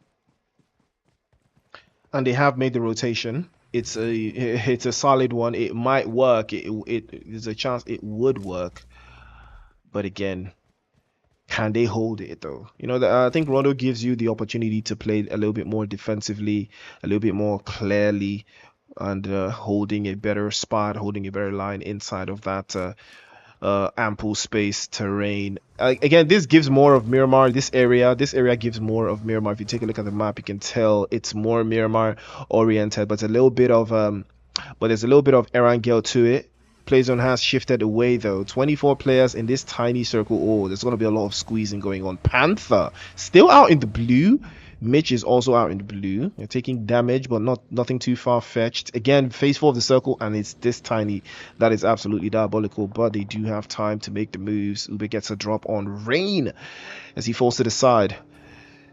And they have made the rotation. It's a solid one. It might work. There's a chance it would work. But again, can they hold it though? You know, I think Rondo gives you the opportunity to play a little bit more defensively, a little bit more clearly, and holding a better spot, holding a better line inside of that ample space terrain. Again, this gives more of Miramar. This area gives more of Miramar. If you take a look at the map, you can tell it's more Miramar oriented, but there's a little bit of Erangel to it. Playzone has shifted away though. 24 players in this tiny circle. Oh, there's going to be a lot of squeezing going on. Panther still out in the blue. Mitch is also out in the blue. They're taking damage, but nothing too far-fetched. Again, phase 4 of the circle, and it's this tiny. That is absolutely diabolical, but they do have time to make the moves. Ube gets a drop on Rain as he falls to the side.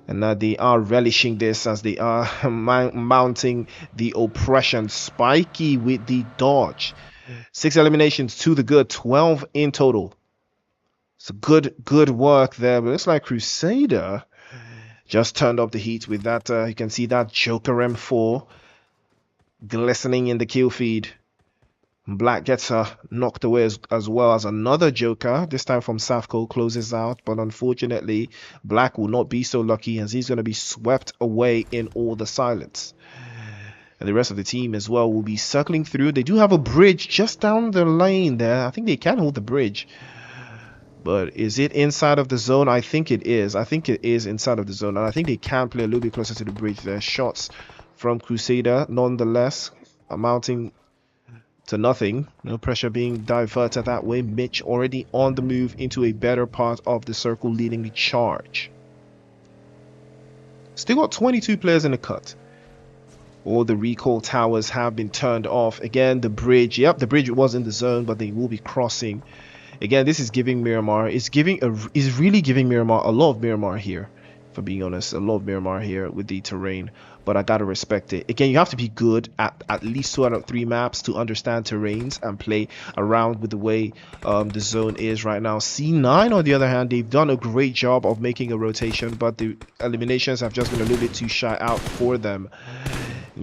And they are relishing this as they are mounting the oppression. Spiky with the dodge. 6 eliminations to the good, 12 in total. So good work there. But it's like Crusader just turned up the heat with that. You can see that Joker M4 glistening in the kill feed. Black gets knocked away as well as another Joker, this time from Safco, closes out. But unfortunately, Black will not be so lucky as he's going to be swept away in all the silence. And the rest of the team as well will be circling through. They do have a bridge just down the lane there. I think they can hold the bridge. But is it inside of the zone? I think it is. I think it is inside of the zone. And I think they can play a little bit closer to the bridge there. Shots from Crusader, nonetheless, amounting to nothing. No pressure being diverted that way. Mitch already on the move into a better part of the circle, leading the charge. Still got 22 players in the cut. All the recall towers have been turned off. Again, the bridge. Yep, the bridge was in the zone, but they will be crossing. Again, this is giving Miramar. Is really giving Miramar a lot of Miramar here. For being honest, a lot of Miramar here with the terrain. But I gotta respect it. Again, you have to be good at least 2 out of 3 maps to understand terrains and play around with the way the zone is right now. C9, on the other hand, they've done a great job of making a rotation, but the eliminations have just been a little bit too shy out for them.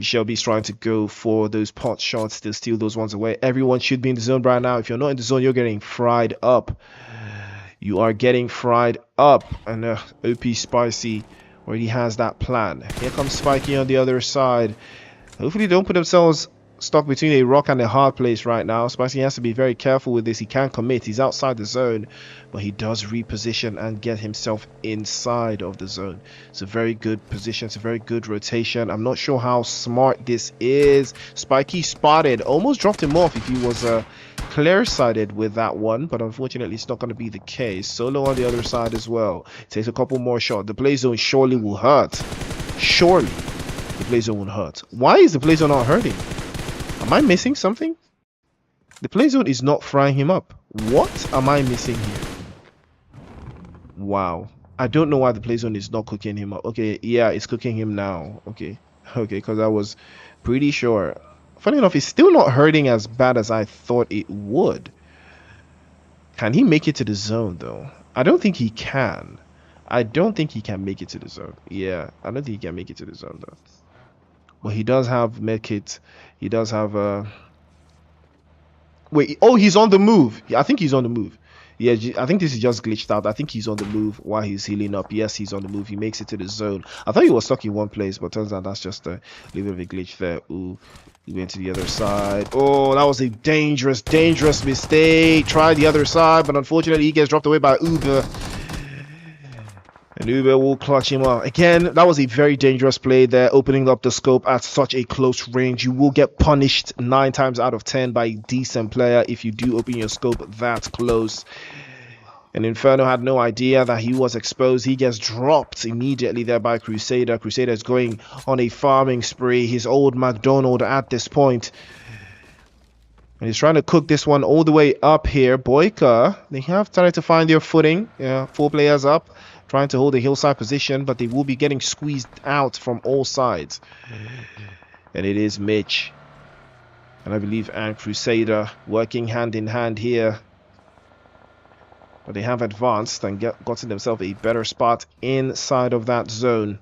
Shelby's trying to go for those pot shots to steal those ones away. Everyone should be in the zone right now. If you're not in the zone, you're getting fried up. You are getting fried up. And OP Spicy already has that plan. Here comes Spiky on the other side. Hopefully they don't put themselves stuck between a rock and a hard place right now. Spicy has to be very careful with this. He can't commit. He's outside the zone, but he does reposition and get himself inside of the zone. It's a very good position. It's a very good rotation. I'm not sure how smart this is. Spiky spotted. Almost dropped him off if he was clear-sighted with that one, but unfortunately it's not going to be the case. Solo on the other side as well. Takes a couple more shots. The play zone surely will hurt. Surely the play zone will hurt. Why is the play zone not hurting? Am I missing something? The play zone is not frying him up. What am I missing here? Wow. I don't know why the play zone is not cooking him up. Okay, yeah, it's cooking him now. Okay, because I was pretty sure. Funny enough, it's still not hurting as bad as I thought it would. Can he make it to the zone, though? I don't think he can. I don't think he can make it to the zone. Yeah, I don't think he can make it to the zone, though. But he does have medkit. He does have wait, oh, he's on the move. I think he's on the move. Yeah, I think this is just glitched out. I think he's on the move while he's healing up. Yes, he's on the move. He makes it to the zone. I thought he was stuck in one place, but turns out that's just a little bit of a glitch there. Ooh, he went to the other side. Oh, that was a dangerous mistake. Try the other side, but unfortunately he gets dropped away by Uber. And Uber will clutch him up. Again, that was a very dangerous play there, opening up the scope at such a close range. You will get punished 9 times out of 10 by a decent player if you do open your scope that close. And Inferno had no idea that he was exposed. He gets dropped immediately there by Crusader. Crusader is going on a farming spree. His old McDonald at this point. And he's trying to cook this one all the way up here. Boyka, they have tried to find their footing. Yeah, 4 players up, trying to hold a hillside position, but they will be getting squeezed out from all sides. And it is Mitch and I believe and Crusader working hand in hand here. But they have advanced and gotten themselves a better spot inside of that zone.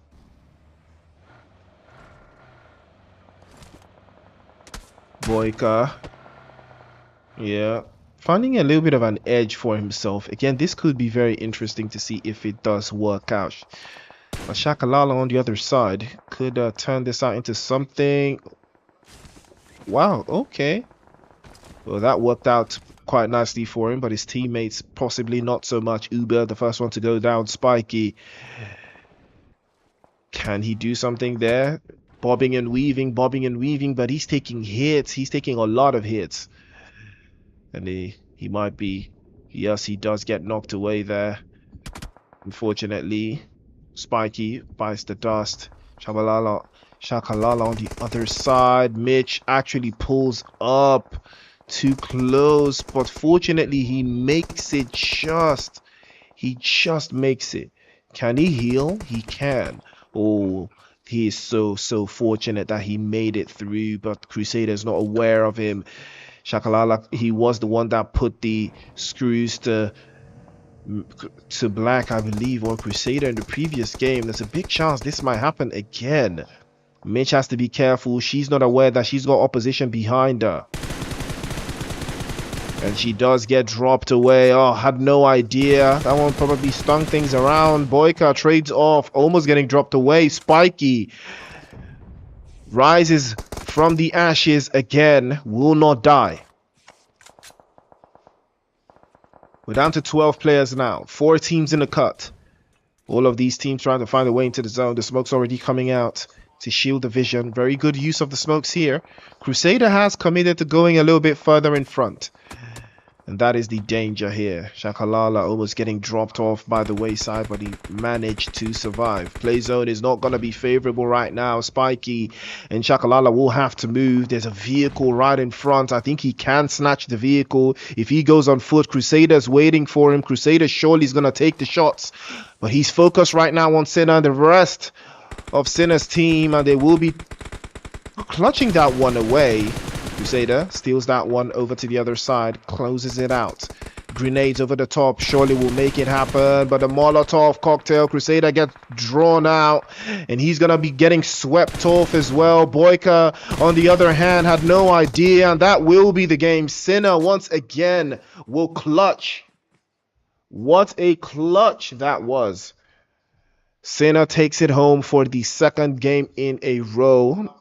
Boyka. Yeah. Finding a little bit of an edge for himself. Again, this could be very interesting to see if it does work out. But Shakalala on the other side could turn this out into something. Wow, okay. Well, that worked out quite nicely for him, but his teammates possibly not so much. Uber, the first one to go down. Spiky. Can he do something there? Bobbing and weaving, but he's taking hits. He's taking a lot of hits. And he might be, yes, he does get knocked away there. Unfortunately, Spiky bites the dust. Shakalala on the other side. Mitch actually pulls up too close, but fortunately he makes it just. He just makes it. Can he heal? He can. Oh, he is so fortunate that he made it through, but Crusader is not aware of him. Shakalala, he was the one that put the screws to black, I believe, or Crusader in the previous game. There's a big chance this might happen again. Mitch has to be careful. She's not aware that she's got opposition behind her. And she does get dropped away. Oh, had no idea. That one probably stung things around. Boyka trades off, almost getting dropped away. Spiky rises from the ashes again. Will not die. We're down to 12 players now. 4 teams in the cut. All of these teams trying to find a way into the zone. The smoke's already coming out to shield the vision. Very good use of the smokes here. Crusader has committed to going a little bit further in front. And that is the danger here. Shakalala almost getting dropped off by the wayside, but he managed to survive. Play zone is not going to be favorable right now. Spiky and Shakalala will have to move. There's a vehicle right in front. I think he can snatch the vehicle. If he goes on foot, Crusader's waiting for him. Crusader surely is going to take the shots. But he's focused right now on Sinner and the rest of Sinner's team, and they will be clutching that one away. Crusader steals that one over to the other side, closes it out. Grenades over the top, surely will make it happen, but the Molotov cocktail, Crusader gets drawn out, and he's gonna be getting swept off as well. Boyka, on the other hand, had no idea, and that will be the game. Sinner, once again, will clutch. What a clutch that was. Sinner takes it home for the second game in a row.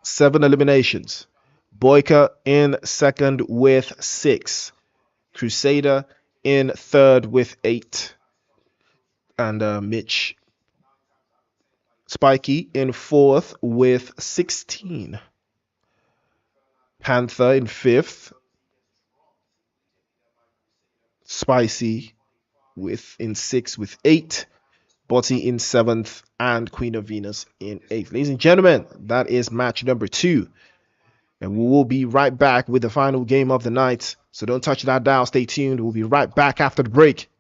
7 eliminations. Boyka in second with 6. Crusader in third with 8. And Mitch Spiky in fourth with 16. Panther in fifth. Spicy in sixth with 8. Botty in 7th. And Queen of Venus in 8th. Ladies and gentlemen, that is match number 2. And we will be right back with the final game of the night. So don't touch that dial. Stay tuned. We'll be right back after the break.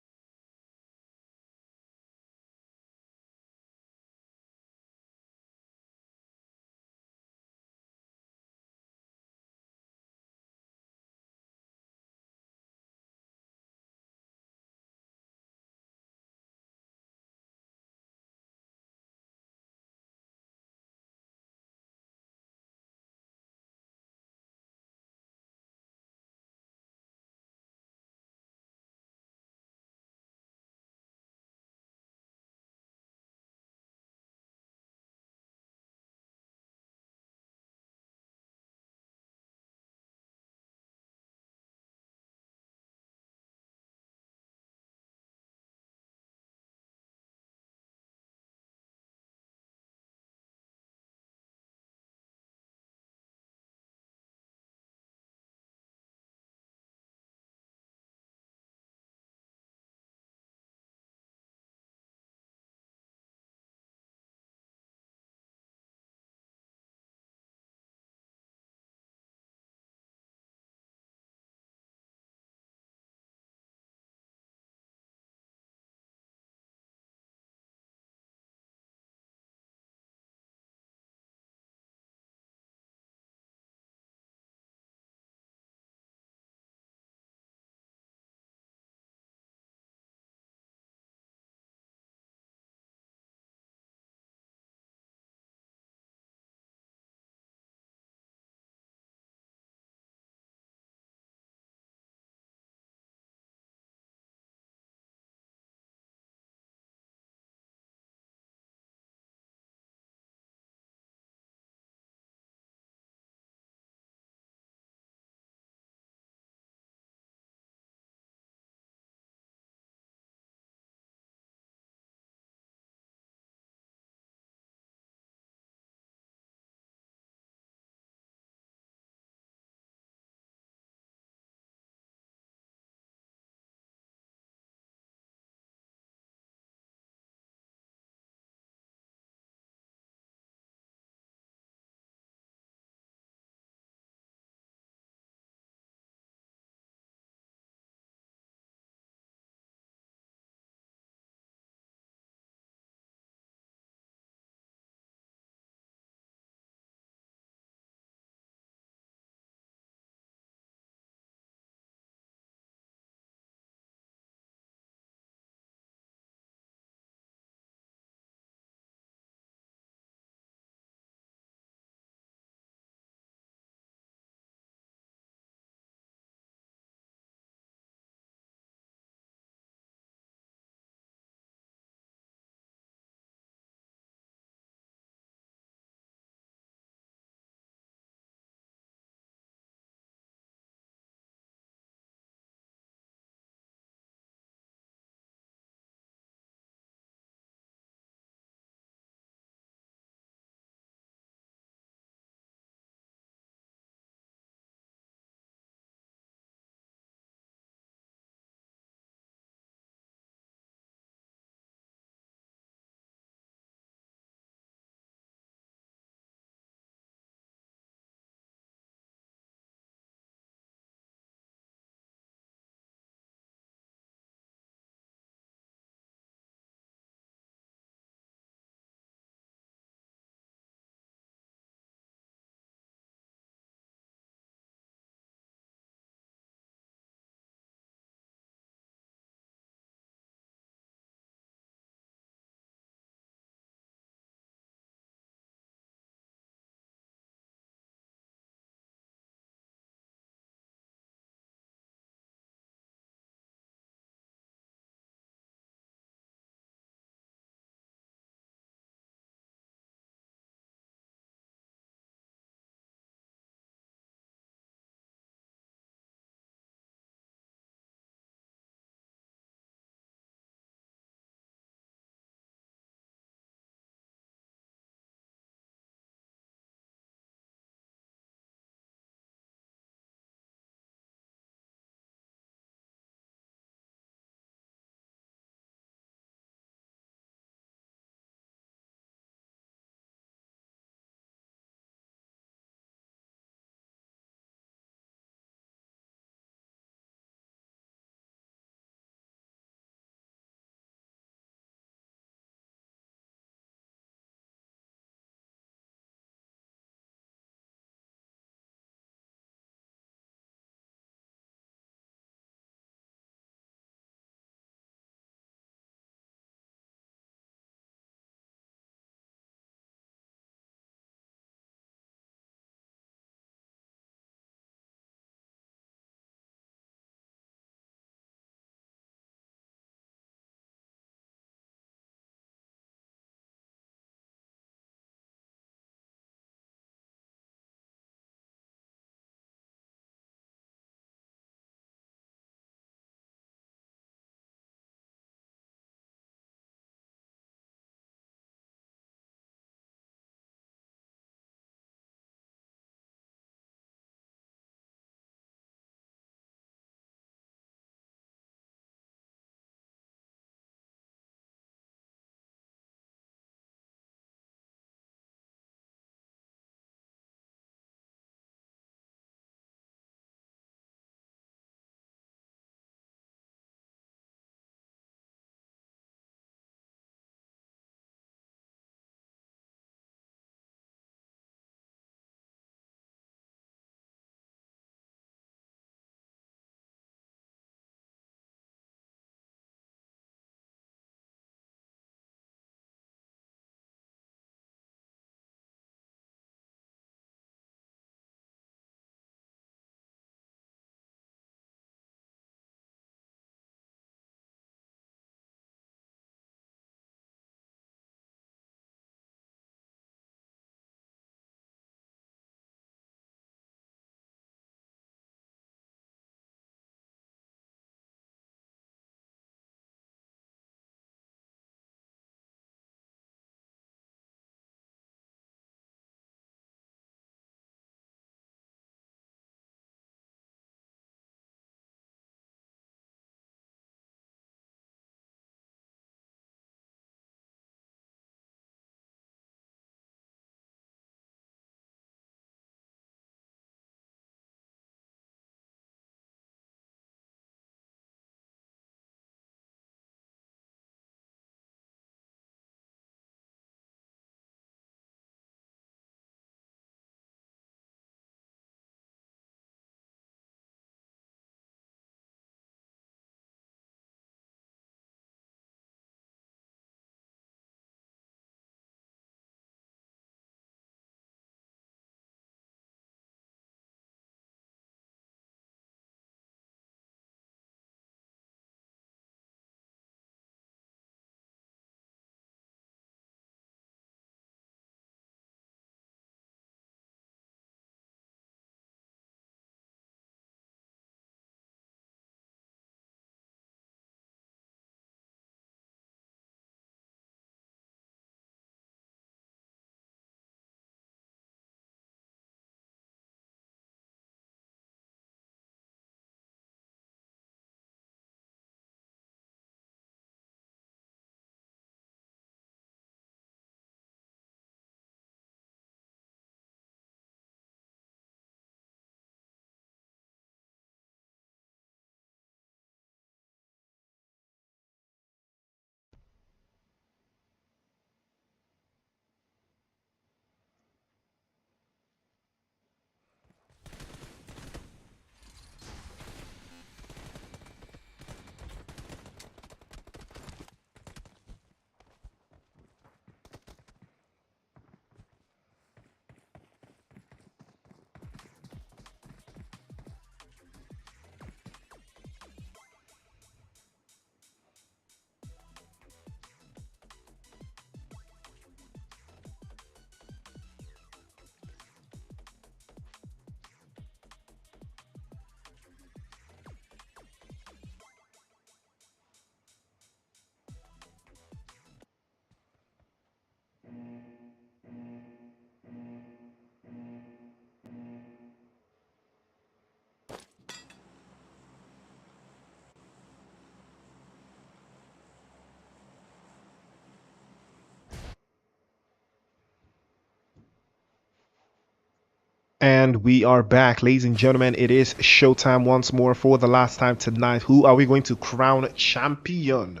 And we are back, ladies and gentlemen. It is showtime once more for the last time tonight. Who are we going to crown champion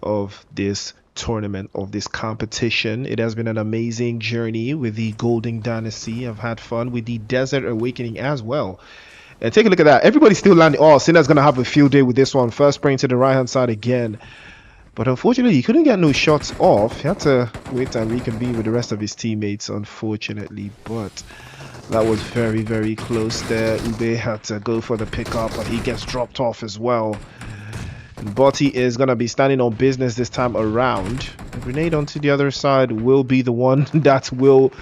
of this tournament, of this competition? It has been an amazing journey with the Golden Dynasty. I've had fun with the Desert Awakening as well. And take a look at that. Everybody's still landing. Oh, Sinner's going to have a field day with this one. First spraying to the right-hand side again. But unfortunately, he couldn't get no shots off. He had to wait and reconvene with the rest of his teammates, unfortunately. But that was very, very close there. Ube had to go for the pickup, but he gets dropped off as well. And Botti is going to be standing on business this time around. The grenade onto the other side will be the one that will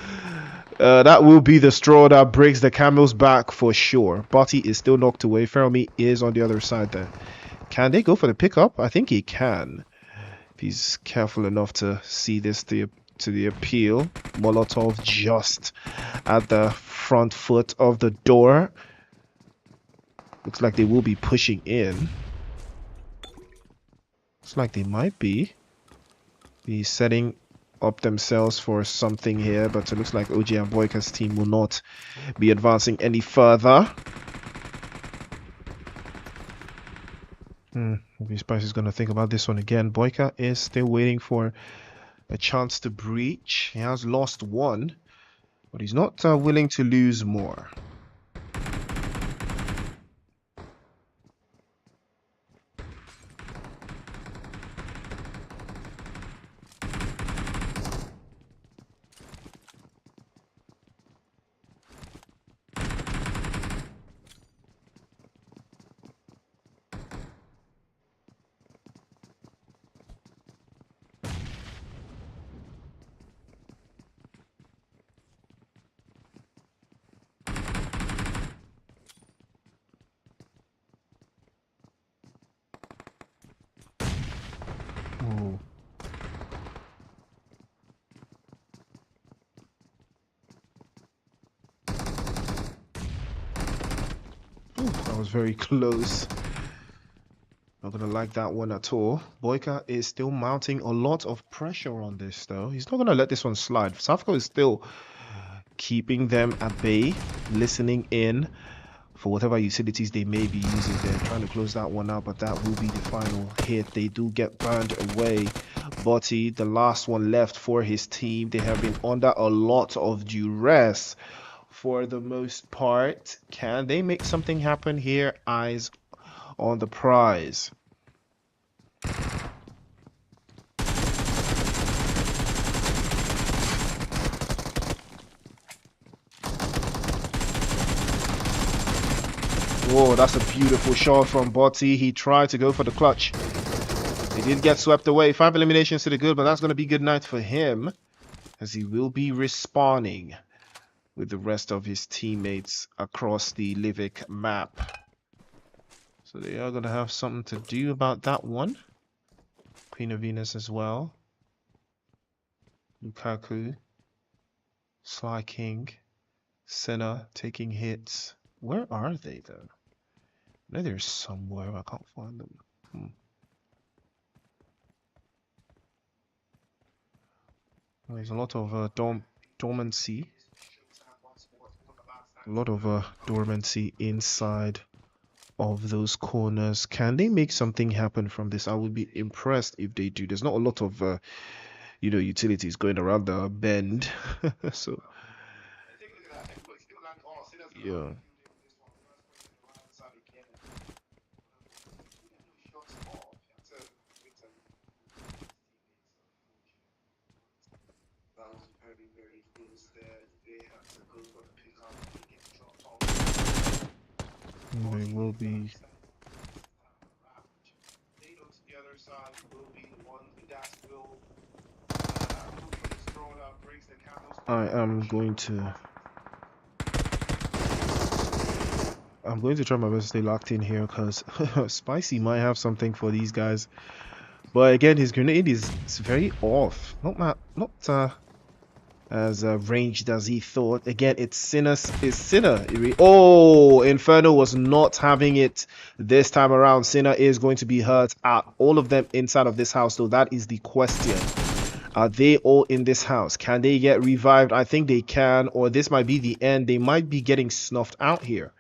be the straw that breaks the camel's back for sure. Botti is still knocked away. Fermi is on the other side there. Can they go for the pickup? I think he can. If he's careful enough to see this to the appeal. Molotov just at the front foot of the door. Looks like they will be pushing in. Looks like they might be setting up themselves for something here, but it looks like OJ and Boyka's team will not be advancing any further. Maybe Spice is going to think about this one again. Boyka is still waiting for a chance to breach. He has lost one, but he's not willing to lose more. Ooh. That was very close. Not gonna like that one at all. Boyka is still mounting a lot of pressure on this though. He's not gonna let this one slide. South Korea is still keeping them at bay, listening in for whatever utilities they may be using. They're trying to close that one out, but that will be the final hit. They do get burned away. Botti, the last one left for his team. They have been under a lot of duress for the most part. Can they make something happen here? Eyes on the prize. Whoa, that's a beautiful shot from Botti. He tried to go for the clutch. He did get swept away. 5 eliminations to the good, but that's going to be good night for him, as he will be respawning with the rest of his teammates across the Livik map. So they are going to have something to do about that one. Queen of Venus as well. Lukaku. Sly King. Senna taking hits. Where are they though? I know they're somewhere. I can't find them. There's a lot of dormancy. A lot of dormancy inside of those corners. Can they make something happen from this? I would be impressed if they do. There's not a lot of utilities going around the bend. So yeah. They will be. I am going to. I'm going to try my best to stay locked in here because Spicy might have something for these guys. But again, his grenade is very off. Not as ranged as he thought. Again, it's Sinner. Oh, Inferno was not having it this time around. Sinner is going to be hurt at all of them inside of this house, though. That is the question. Are they all in this house? Can they get revived? I think they can, or this might be the end. They might be getting snuffed out here.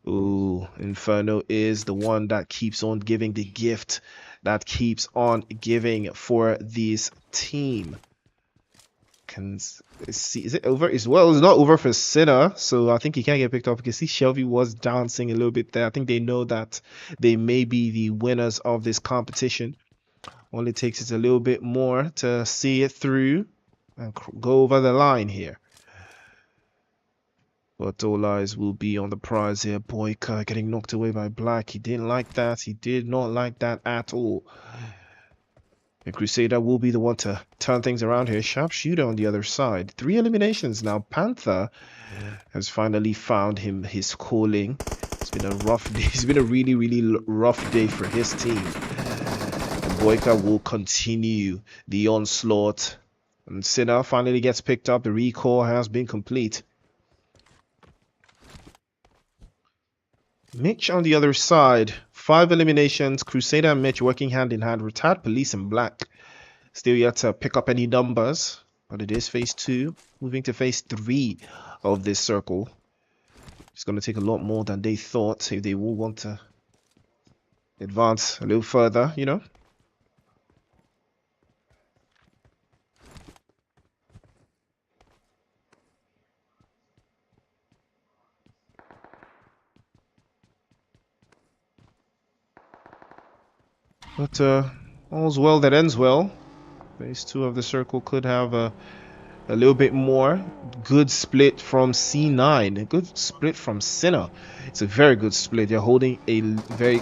Ooh, Inferno is the one that keeps on giving the gift, that keeps on giving for this team. Can see, is it over? It's not over for Sinner, so I think he can't get picked up because see Shelby was dancing a little bit there. I think they know that they may be the winners of this competition. All it takes is a little bit more to see it through and go over the line here. But all eyes will be on the prize here. Boyka getting knocked away by Black. He didn't like that. He did not like that at all. The Crusader will be the one to turn things around here. Sharpshooter on the other side. 3 eliminations now. Panther has finally found his calling. It's been a rough day. It's been a really, really rough day for his team. And Boyka will continue the onslaught. And Sinner finally gets picked up. The recall has been complete. Mitch on the other side, 5 eliminations. Crusader and Mitch working hand in hand. Retired Police and Black still yet to pick up any numbers, but it is phase 2, moving to phase 3 of this circle. It's going to take a lot more than they thought if they will want to advance a little further, you know. But all's well that ends well. Phase 2 of the circle could have a little bit more. Good split from C9. A good split from Sinner. It's a very good split. They're holding a very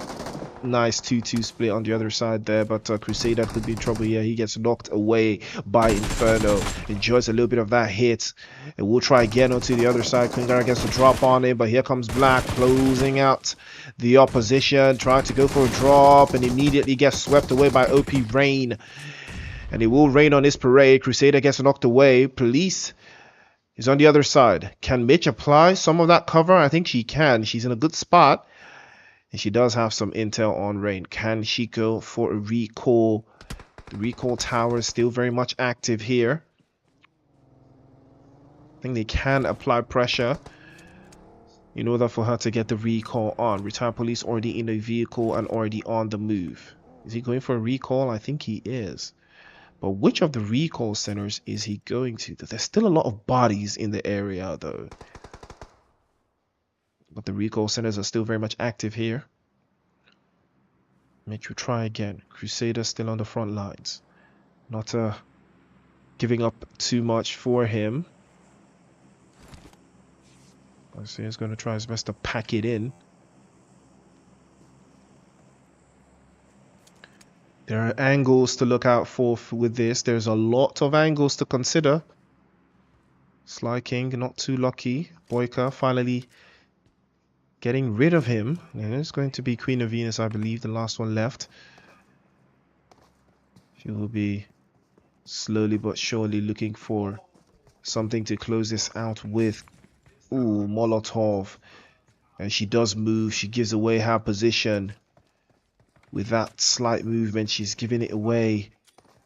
nice 2-2 split on the other side there, but Crusader could be in trouble here. He gets knocked away by Inferno. Enjoys a little bit of that hit. And we'll try again onto the other side. Kungara gets a drop on it, but here comes Black closing out the opposition. Trying to go for a drop and immediately gets swept away by OP Rain. And it will rain on this parade. Crusader gets knocked away. Police is on the other side. Can Mitch apply some of that cover? I think she can. She's in a good spot. And she does have some intel on Rain. Can she go for a recall? The recall tower is still very much active here. I think they can apply pressure in order for her to get the recall on. Retired Police already in the vehicle and already on the move. Is he going for a recall? I think he is. But which of the recall centers is he going to? There's still a lot of bodies in the area though. But the recall centers are still very much active here. Mitch will try again. Crusader still on the front lines. Not giving up too much for him. I see he's going to try his best to pack it in. There are angles to look out for with this. There's a lot of angles to consider. Sly King, not too lucky. Boyka finally getting rid of him. And it's going to be Queen of Venus, I believe, the last one left. She will be slowly but surely looking for something to close this out with. Ooh, Molotov. And she does move. She gives away her position. With that slight movement, she's giving it away.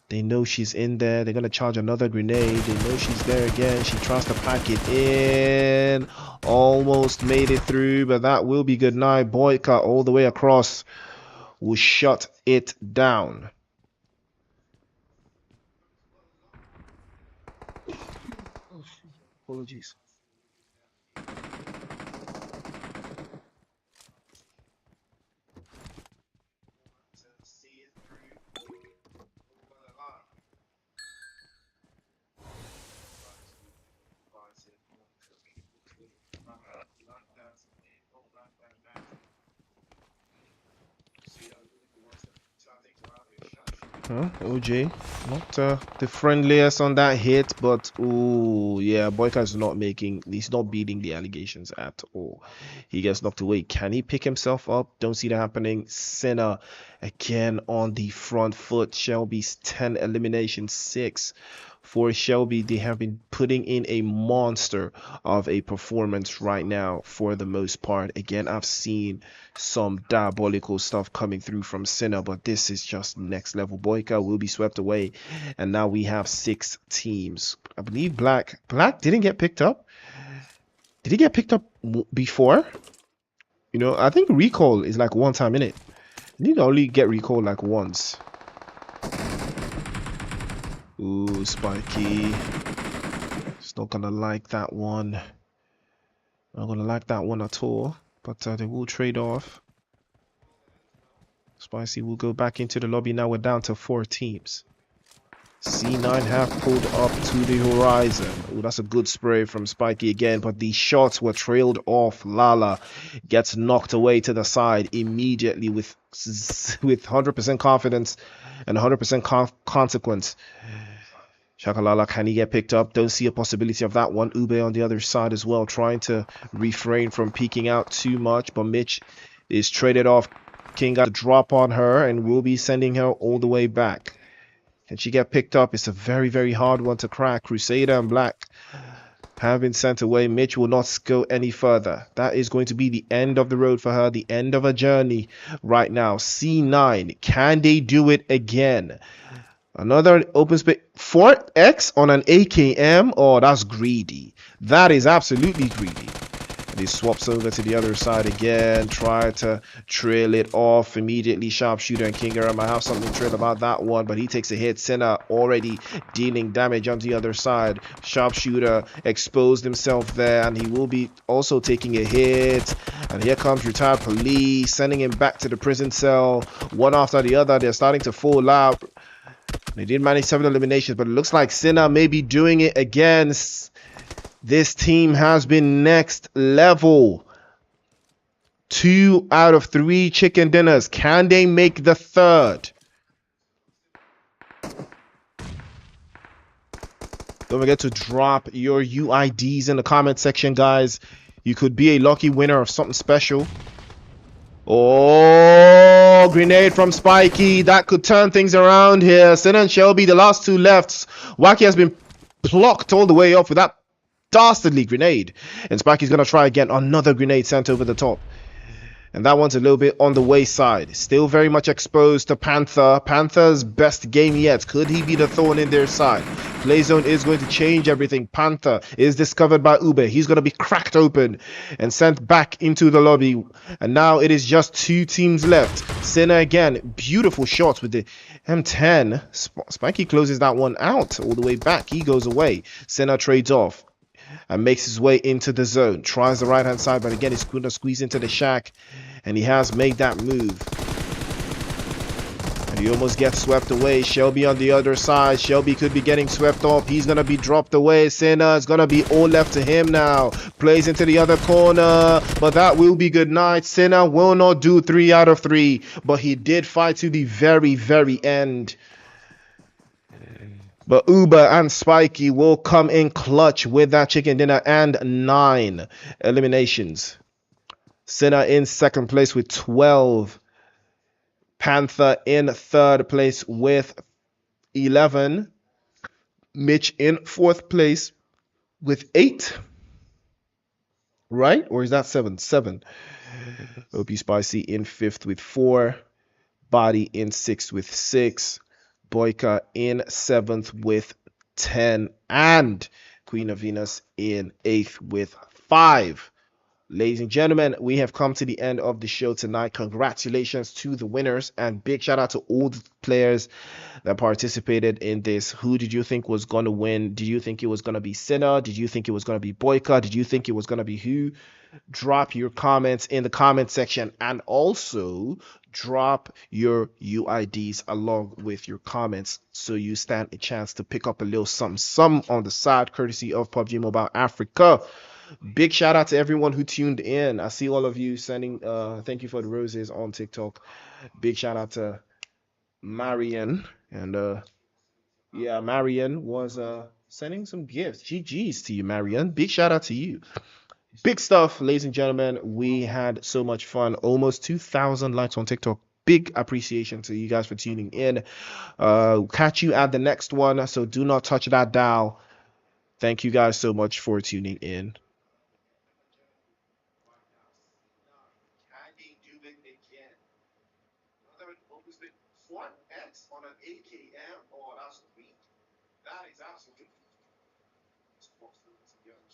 They know she's in there. They're going to charge another grenade. They know she's there again. She tries to pack it in. Almost made it through, but that will be good night. Boyka all the way across will shut it down. Apologies. OJ, not the friendliest on that hit, but oh yeah, Boyka is not he's not beating the allegations at all. He gets knocked away. Can he pick himself up? Don't see that happening. Senna again on the front foot. Shelby's 10 elimination, 6 for Shelby. They have been putting in a monster of a performance right now for the most part. Again, I've seen some diabolical stuff coming through from Sinner, but this is just next level. Boyka will be swept away, and now we have 6 teams. I believe Black didn't get picked up. Did he get picked up before? You know, I think recall is like one time in it. You can only get recall like once. Ooh, Spiky. It's not gonna like that one. Not gonna like that one at all. But they will trade off. Spicy will go back into the lobby. Now we're down to 4 teams. C9 have pulled up to the horizon. Ooh, that's a good spray from Spiky again, but the shots were trailed off. Lala gets knocked away to the side immediately with 100% confidence and 100% consequence. Shakalala, can he get picked up? Don't see a possibility of that one. Ube on the other side as well, trying to refrain from peeking out too much, but Mitch is traded off. King got a drop on her and will be sending her all the way back. Can she get picked up? It's a very, very hard one to crack. Crusader and Black have been sent away. Mitch will not go any further. That is going to be the end of the road for her, the end of a journey right now. C9, can they do it again? Another open space. 4x on an AKM? Oh, that's greedy. That is absolutely greedy. And he swaps over to the other side again. Try to trail it off immediately. Sharpshooter and Kingerer might have something to trail about that one, but he takes a hit. Senna already dealing damage on the other side. Sharpshooter exposed himself there, and he will be also taking a hit. And here comes retired police, sending him back to the prison cell. One after the other, they're starting to fall out. They did manage 7 eliminations, but it looks like Sinner may be doing it again. This team has been next level. 2 out of 3 chicken dinners. Can they make the 3rd? Don't forget to drop your UIDs in the comment section, guys. You could be a lucky winner of something special. Oh, grenade from Spiky. That could turn things around here. Sin and Shelby, the last 2 left. Wacky has been plucked all the way up with that dastardly grenade. And Spiky's going to try again. Another grenade sent over the top. And that one's a little bit on the wayside. Still very much exposed to Panther. Panther's best game yet. Could he be the thorn in their side? Playzone is going to change everything. Panther is discovered by Ube. He's going to be cracked open and sent back into the lobby. And now it is just 2 teams left. Senna again. Beautiful shots with the M10. Spiky closes that one out all the way back. He goes away. Senna trades off and makes his way into the zone. Tries the right hand side, but again he's going to squeeze into the shack, and he has made that move, and he almost gets swept away. Shelby on the other side. Shelby could be getting swept off. He's gonna be dropped away. Senna is gonna be all left to him now. Plays into the other corner, but that will be good night. Senna will not do 3 out of 3, but he did fight to the very, very end. But Uber and Spiky will come in clutch with that chicken dinner and 9 eliminations. Sinner in 2nd place with 12. Panther in 3rd place with 11. Mitch in 4th place with 8. Right? Or is that 7? 7. OP Spicy in 5th with 4. Body in 6th with 6. Boyka in 7th with 10, and Queen of Venus in 8th with 5. Ladies and gentlemen, we have come to the end of the show tonight. Congratulations to the winners, and big shout out to all the players that participated in this. Who did you think was going to win? Did you think it was going to be Sinner? Did you think it was going to be Boyka? Did you think it was going to be who? Drop your comments in the comment section, and also drop your UIDs along with your comments, so you stand a chance to pick up a little something on the side, courtesy of PUBG Mobile Africa. Big shout out to everyone who tuned in. I see all of you sending thank you for the roses on TikTok. Big shout out to Marian, and yeah, Marian was sending some gifts. GG's to you, Marian. Big shout out to you. Big stuff, ladies and gentlemen. We had so much fun. Almost 2,000 likes on TikTok. big appreciation to you guys for tuning in. Catch you at the next one. So do not touch that dial. Thank you guys so much for tuning in.